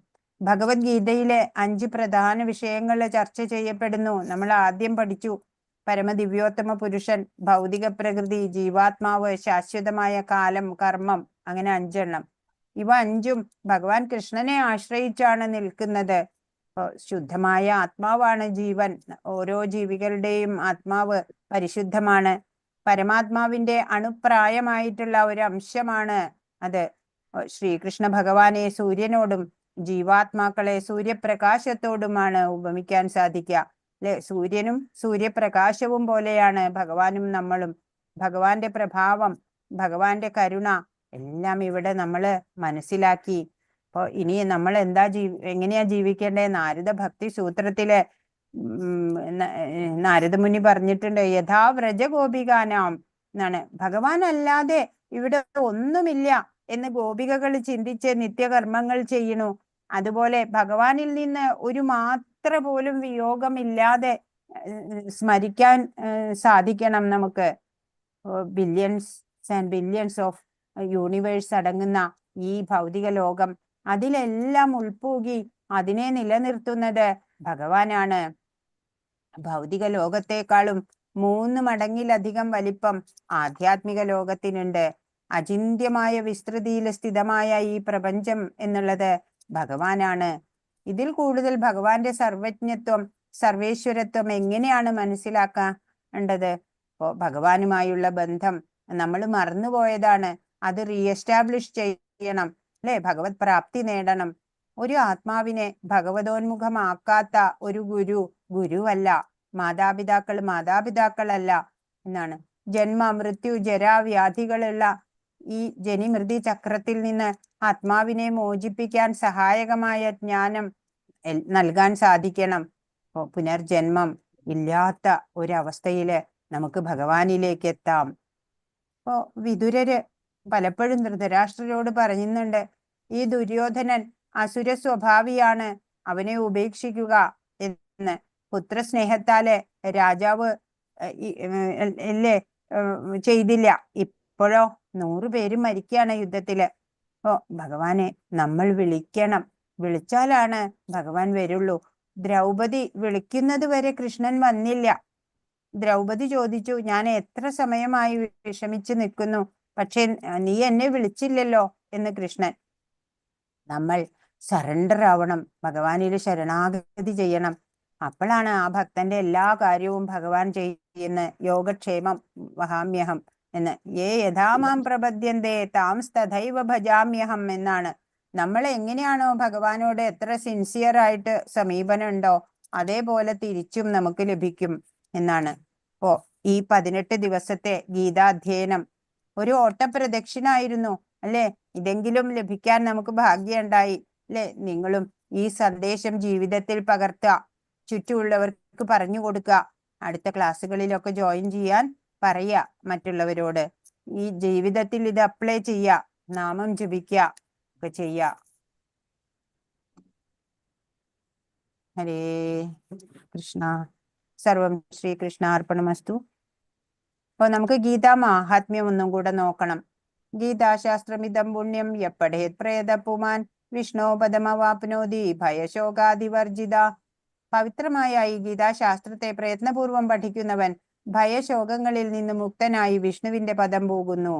ഭഗവത്ഗീതയിലെ 5 പ്രധാന വിഷയങ്ങൾ ചർച്ച ചെയ്യപ്പെടുന്നു. നമ്മൾ ആദ്യം പഠിച്ചു പരമദിവ്യോത്തമ പുരുഷൻ, ഭൗതിക പ്രകൃതി, ജീവാത്മാവ്, ശാശ്വതമായ കാലം, കർമ്മം, അങ്ങനെ 5 എണ്ണം. ഇവ 5ഉം ഭഗവാൻ കൃഷ്ണനെ ആശ്രയിച്ചാണ് നിൽക്കുന്നത്. ശുദ്ധമായ ആത്മാവാണ് ജീവൻ. ഓരോ ജീവികളുടെയും ആത്മാവ് പരിശുദ്ധമാണ്. പരമാത്മാവിന്റെ അണുപ്രായമായിട്ടുള്ള ഒരു അംശമാണ് അത്. ശ്രീകൃഷ്ണ ഭഗവാനെ സൂര്യനോടും ജീവാത്മാക്കളെ സൂര്യപ്രകാശത്തോടുമാണ് ഉപമിക്കാൻ സാധിക്കുക, അല്ലെ? സൂര്യനും സൂര്യപ്രകാശവും പോലെയാണ് ഭഗവാനും നമ്മളും. ഭഗവാന്റെ പ്രഭാവം, ഭഗവാന്റെ കരുണ എല്ലാം ഇവിടെ നമ്മൾ മനസ്സിലാക്കി. അപ്പൊ ഇനി നമ്മൾ എങ്ങനെയാ ജീവിക്കേണ്ടത്? നാരദ ഭക്തി സൂത്രത്തില് നാരദ മുനി പറഞ്ഞിട്ടുണ്ട്, യഥാ വ്രജഗോപികാനാം എന്നാണ്. ഭഗവാൻ അല്ലാതെ ഇവിടെ ഒന്നുമില്ല എന്ന് ഗോപികകൾ ചിന്തിച്ച് നിത്യകർമ്മങ്ങൾ ചെയ്യണു. അതുപോലെ ഭഗവാനിൽ നിന്ന് ഒരു മാത്ര പോലും വിയോഗമില്ലാതെ സ്മരിക്കാൻ സാധിക്കണം നമുക്ക്. Billions and billions of universe അടങ്ങുന്ന ഈ ഭൗതിക ലോകം, അതിലെല്ലാം ഉൾപ്പൂകി അതിനെ നിലനിർത്തുന്നത് ഭഗവാനാണ്. ഭൗതിക ലോകത്തെക്കാളും 3 മടങ്ങിലധികം വലിപ്പം ആധ്യാത്മിക ലോകത്തിനുണ്ട്. അചിന്ത്യമായ വിസ്തൃതിയിൽ സ്ഥിതമായ ഈ പ്രപഞ്ചം എന്നുള്ളത് ഭഗവാനാണ്. ഇതിൽ കൂടുതൽ ഭഗവാന്റെ സർവജ്ഞത്വം, സർവേശ്വരത്വം എങ്ങനെയാണ് മനസ്സിലാക്കേണ്ടത്? അപ്പോ ഭഗവാനുമായുള്ള ബന്ധം നമ്മൾ മറന്നുപോയതാണ്. അത് റീഎസ്റ്റാബ്ലിഷ് ചെയ്യണം, അല്ലെ? ഭഗവത് പ്രാപ്തി നേടണം. ഒരു ആത്മാവിനെ ഭഗവതോന്മുഖമാക്കാത്ത ഒരു ഗുരുവല്ല. മാതാപിതാക്കൾ മാതാപിതാക്കളല്ല എന്നാണ്. ജന്മ മൃത്യു ജരാ വ്യാധികളുള്ള ഈ ജനിമൃതി ചക്രത്തിൽ നിന്ന് ആത്മാവിനെ മോചിപ്പിക്കാൻ സഹായകമായ ജ്ഞാനം നൽകാൻ സാധിക്കണം. പുനർജന്മം ഇല്ലാത്ത ഒരവസ്ഥയില് നമുക്ക് ഭഗവാനിലേക്ക് എത്താം. ഇപ്പോ വിതുരര് പലപ്പോഴും ധൃതരാഷ്ട്രരോട് പറയുന്നുണ്ട്, ഈ ദുര്യോധനൻ അസുര സ്വഭാവിയാണ്, അവനെ ഉപേക്ഷിക്കുക എന്ന്. പുത്രസ്നേഹത്താല് രാജാവ് അല്ലേ ചെയ്തില്ല. ഇപ്പോഴോ 100 പേര് മരിക്കുകയാണ് യുദ്ധത്തില്. ഭഗവാനെ നമ്മൾ വിളിക്കണം, വിളിച്ചാലാണ് ഭഗവാൻ വരുള്ളൂ. ദ്രൗപദി വിളിക്കുന്നത് വരെ കൃഷ്ണൻ വന്നില്ല. ദ്രൗപദി ചോദിച്ചു, ഞാൻ എത്ര സമയമായി വിഷമിച്ച് നിൽക്കുന്നു, പക്ഷെ നീ എന്നെ വിളിച്ചില്ലല്ലോ എന്ന് കൃഷ്ണൻ. നമ്മൾ സറണ്ടർ ആവണം, ഭഗവാനിൽ ശരണാഗതി ചെയ്യണം. അപ്പോഴാണ് ആ ഭക്തന്റെ എല്ലാ കാര്യവും ഭഗവാൻ ചെയ്യുന്ന. യോഗക്ഷേമം വഹാമ്യഹം എന്ന് ഏ യഥാമാം പ്രപദ്യന്തേ താം തഥൈവ ഭജാമ്യഹം എന്നാണ്. നമ്മൾ എങ്ങനെയാണോ ഭഗവാനോട് എത്ര സിൻസിയർ ആയിട്ട് സമീപനം ഉണ്ടോ അതേപോലെ തിരിച്ചും നമുക്ക് ലഭിക്കും എന്നാണ്. ഈ 18 ദിവസത്തെ ഗീതാധ്യയനം ഒരു ഓട്ടപ്രദക്ഷിണായിരുന്നു അല്ലെ? ഇതെങ്കിലും ലഭിക്കാൻ നമുക്ക് ഭാഗ്യമുണ്ടായി അല്ലെ? നിങ്ങളും ഈ സന്ദേശം ജീവിതത്തിൽ പകർത്തുക, ചുറ്റുമുള്ളവർക്ക് പറഞ്ഞു കൊടുക്കുക, അടുത്ത ക്ലാസ്സുകളിലൊക്കെ ജോയിൻ ചെയ്യാൻ പറയുക മറ്റുള്ളവരോട്. ഈ ജീവിതത്തിൽ ഇത് അപ്ലൈ ചെയ്യുക, നാമം ജപിക്കുക ഒക്കെ ചെയ്യുക. ഹരേ കൃഷ്ണ. സർവം ശ്രീകൃഷ്ണാർപ്പണമസ്തു. അപ്പൊ നമുക്ക് ഗീതാ മാഹാത്മ്യം ഒന്നും കൂടെ നോക്കണം. ഗീതാശാസ്ത്രമിതം പുണ്യം യപ്പഠേത് പ്രേത പുമാൻ വിഷ്ണോപദമവാപ്നോതി ഭയശോകാദിവർജിത. പവിത്രമായ ഈ ഗീതാശാസ്ത്രത്തെ പ്രയത്നപൂർവം പഠിക്കുന്നവൻ ഭയശോകങ്ങളിൽ നിന്ന് മുക്തനായി വിഷ്ണുവിന്റെ പദം പോകുന്നു.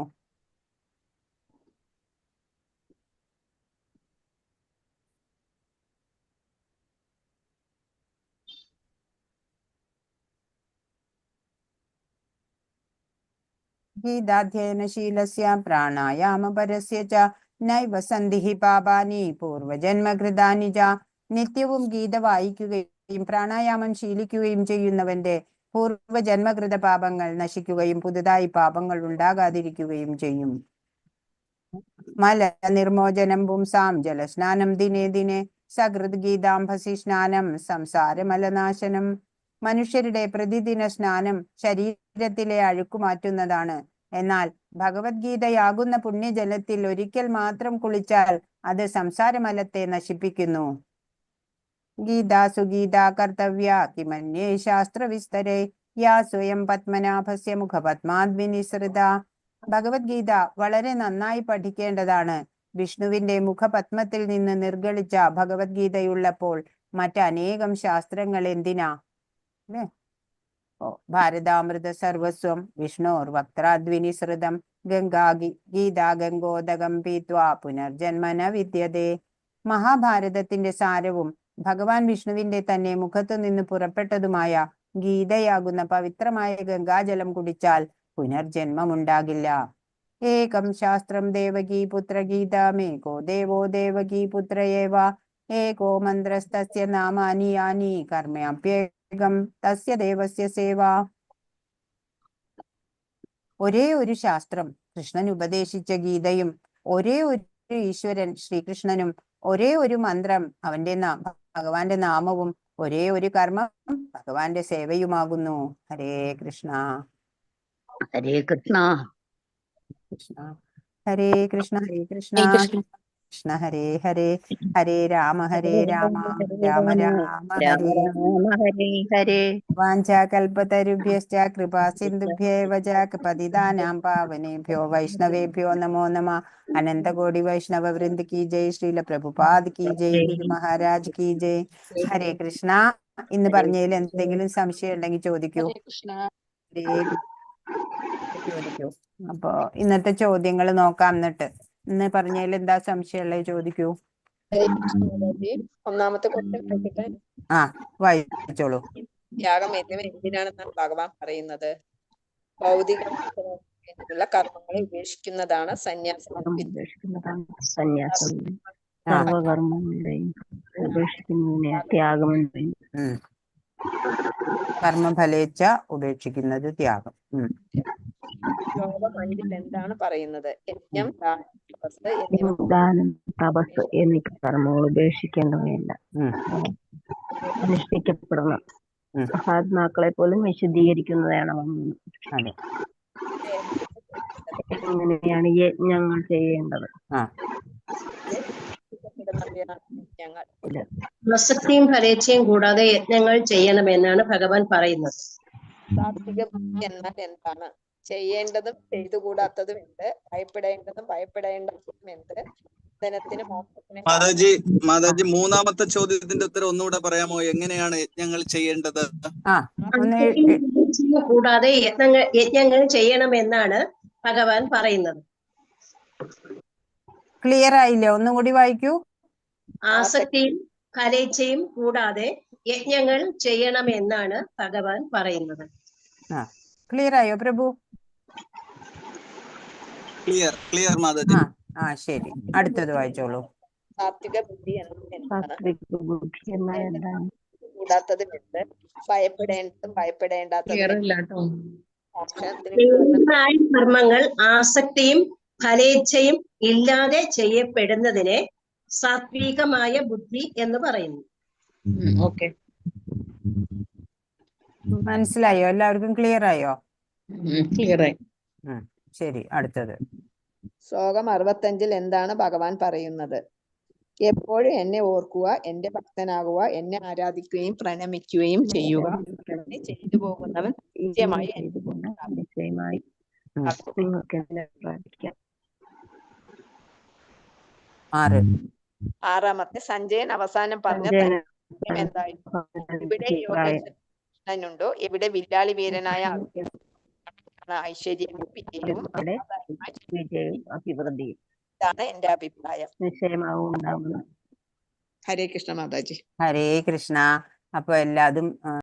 ഗീതാധ്യയനശീലസ്യ പ്രാണായാമപരസ്യ ച നൈവ സന്ധിഃ പാപാനി പൂർവജന്മകൃതാനി ച. നിത്യവും ഗീത വായിക്കുകയും പ്രാണായാമം ശീലിക്കുകയും ചെയ്യുന്നവന്റെ പൂർവജന്മകൃത പാപങ്ങൾ നശിക്കുകയും പുതുതായി പാപങ്ങൾ ഉണ്ടാകാതിരിക്കുകയും ചെയ്യും. മല നിർമോചനം പുംസാം ജലസ്നാനം ദിനേ ദിനേ സകൃത് ഗീതാംഭസി സ്നാനം സംസാരമലനാശനം. മനുഷ്യരുടെ പ്രതിദിന സ്നാനം ശരീരത്തിലെ അഴുക്കു മാറ്റുന്നതാണ്. എന്നാൽ ഭഗവത്ഗീതയാകുന്ന പുണ്യജലത്തിൽ ഒരിക്കൽ മാത്രം കുളിച്ചാൽ അത് സംസാരമലത്തെ നശിപ്പിക്കുന്നു. ഗീതാസു ഗീതാ കർത്തവ്യ കിമന്യേ ശാസ്ത്രവിസ്തരേ യാ സ്വയം പത്മനാഭസ്യ മുഖപത്മാത് വിനിസൃത. ഭഗവത്ഗീത വളരെ നന്നായി പഠിക്കേണ്ടതാണ്. വിഷ്ണുവിന്റെ മുഖപത്മത്തിൽ നിന്ന് നിർഗളിച്ച ഭഗവത്ഗീതയുള്ളപ്പോൾ മറ്റനേകം ശാസ്ത്രങ്ങൾ എന്തിനാ? ഭാരതാമൃത സർവസ്വം വിഷ്ണോർ വക്ത്രാദ്വിനിസൃതം ഗംഗാ ഗീതാ ഗംഗോദകം പീത്വാ പുനർജന്മന വിദ്യതേ. മഹാഭാരതത്തിന്റെ സാരവും ഭഗവാൻ വിഷ്ണുവിന്റെ തന്നെ മുഖത്തു നിന്ന് പുറപ്പെട്ടതുമായ ഗീതയാകുന്ന പവിത്രമായ ഗംഗാജലം കുടിച്ചാൽ പുനർജന്മമുണ്ടാകില്ല. ഏകം ശാസ്ത്രം ദേവകീ പുത്ര ഗീതാമേകോ ദേവോ ദേവകീ പുത്രയേവ ഏകോ മന്ത്രസ്തസ്യ നാമാനി യാനി കർമ്മപ്യേകം തസ്യ ദേവസ്യ സേവ. ഒരേ ഒരു ശാസ്ത്രം കൃഷ്ണൻ ഉപദേശിച്ച ഗീതയും ഒരേ ഒരു ഈശ്വരൻ ശ്രീകൃഷ്ണനും ഒരേ ഒരു മന്ത്രം ഭഗവാന്റെ നാമവും ഒരേ ഒരു കർമ്മം ഭഗവാന്റെ സേവയുമാകുന്നു. ഹരേ കൃഷ്ണ. ഹരേ കൃഷ്ണ. കൃഷ്ണ ഹരേ കൃഷ്ണ ഹരേ കൃഷ്ണ കൃഷ്ണ ഹരേ ഹരേ ഹരേ രാമ രാമ രാമ ഹരേ ഹരേ ഹരേ. വാഞ്ചാകൽപതരുഭ്യശ്ച കൃപാ സിന്ധുഭ്യേവ ച പതിതാനാം പാവനേഭ്യോ വൈഷ്ണവേഭ്യോ നമോ നമഃ. അനന്തകോടി വൈഷ്ണവ വൃന്ദ കി ജയ്. ശ്രീല പ്രഭുപാദ് കി ജയ്. ഗുരു മഹാരാജ് കി ജയ്. ഹരേ കൃഷ്ണ. ഇന്ന് പറഞ്ഞതിൽ എന്തെങ്കിലും സംശയം ഉണ്ടെങ്കിൽ ചോദിക്കൂ. ചോദിക്കൂ. അപ്പൊ ഇന്നത്തെ ചോദ്യങ്ങൾ നോക്കാം. എന്നിട്ട് ഇന്ന് പറഞ്ഞതിൽ എന്താ സംശയമുള്ളത് ചോദിക്കൂ. ഒന്നാമത്തെ ക്വസ്റ്റ്യൻ വായിച്ചോളൂ. ത്യാഗം എന്തിനാണെന്നാണ് ഭഗവാൻ പറയുന്നത്? ഭൗതികമായിട്ടുള്ള കർമ്മങ്ങളെ ഉപേക്ഷിക്കുന്നതാണ് സന്യാസം. സന്യാസം സർവകർമ്മങ്ങളുടെയും ഉപേക്ഷിക്കുന്നതിനെ ത്യാഗം. കർമ്മഫലേച്ഛ ഉപേക്ഷിക്കുന്നത് ത്യാഗം. ശ്ലോകം 5 എന്താണ് പറയുന്നത്? യജ്ഞം, ദാനം, തപസ് എന്നിവ ദാനം, തപസ് എന്നീ കർമ്മങ്ങൾ ഉപേക്ഷിക്കേണ്ടവയല്ല, അനുഷ്ഠിക്കപ്പെടണം. മഹാത്മാക്കളെ പോലും വിശദീകരിക്കുന്നതാണ്. അതെ, എങ്ങനെയാണ് യജ്ഞങ്ങൾ ചെയ്യേണ്ടത്? ഞങ്ങൾ ആസക്തിയും ഫലേച്ഛയും കൂടാതെ യജ്ഞങ്ങൾ ചെയ്യണമെന്നാണ് ഭഗവാൻ പറയുന്നത്. സാത്വിക ബുദ്ധി എന്നാൽ എന്താണ്? ചെയ്യേണ്ടതും ചെയ്തുകൂടാത്തതും എന്ത്? ഭയപ്പെടേണ്ടതും ഭയപ്പെടേണ്ടതും എന്ത്? ധനത്തിന് മോക്ഷത്തിന് മാതാജി മൂന്നാമത്തെ ചോദ്യത്തിന്റെ ഉത്തരം ഒന്നുകൂടെ പറയാമോ? എങ്ങനെയാണ് യജ്ഞങ്ങൾ ചെയ്യേണ്ടത്? കൂടാതെ യജ്ഞങ്ങൾ ചെയ്യണമെന്നാണ് ഭഗവാൻ പറയുന്നത്. ക്ലിയർ ആയില്ലേ? ഒന്നും കൂടി വായിക്കൂ. ആസക്തിയും ഫലേച്ഛയും കൂടാതെ യജ്ഞങ്ങൾ ചെയ്യണമെന്നാണ് ഭഗവാൻ പറയുന്നത്. ക്ലിയർ ആയോ പ്രഭു? ക്ലിയർ മാതാജി. ശരി, അടുത്തത് വായിച്ചോളൂ. സാത്വിക ബുദ്ധി എന്താണ്? എന്താണ്? കൂടാത്തതും എന്ത്? ഭയപ്പെടേണ്ടതും ഭയപ്പെടേണ്ടാത്തതും മോക്ഷത്തിന് കർമ്മങ്ങൾ ആസക്തിയും ഫലേച്ഛയും ഇല്ലാതെ ചെയ്യപ്പെടുന്നതിനെ സാത്വികമായ ബുദ്ധി എന്ന് പറയുന്നു. മനസ്സിലായോ? എല്ലാവർക്കും ക്ലിയർ ആയോ? ക്ലിയറായി. ശരി, അടുത്തത്. ശ്ലോകം 65 എന്താണ് ഭഗവാൻ പറയുന്നത്? എപ്പോഴും എന്നെ ഓർക്കുക, എന്റെ ഭക്തനാകുക, എന്നെ ആരാധിക്കുകയും പ്രണമിക്കുകയും ചെയ്യുക. അങ്ങനെ ചെയ്തു പോകുന്നവൻ നിശ്ചയമായി നിശ്ചയമായി നിങ്ങൾക്ക് പ്രാർത്ഥിക്കാം. 6. ആറാമത്തെ സഞ്ജയൻ അവസാനം പറഞ്ഞ എന്തായിരുന്നു? ഇവിടെ യോഗനുണ്ടോ? എവിടെ വില്ലാളി വീരനായ ഐശ്വര്യവും വിജയവും അഭിവൃദ്ധിയും ഇതാണ് എന്റെ അഭിപ്രായം. നിശ്ചയമാവും ഉണ്ടാവുന്നത്. ഹരേ കൃഷ്ണ മാതാജി. ഹരേ കൃഷ്ണ. അപ്പൊ എല്ലാതും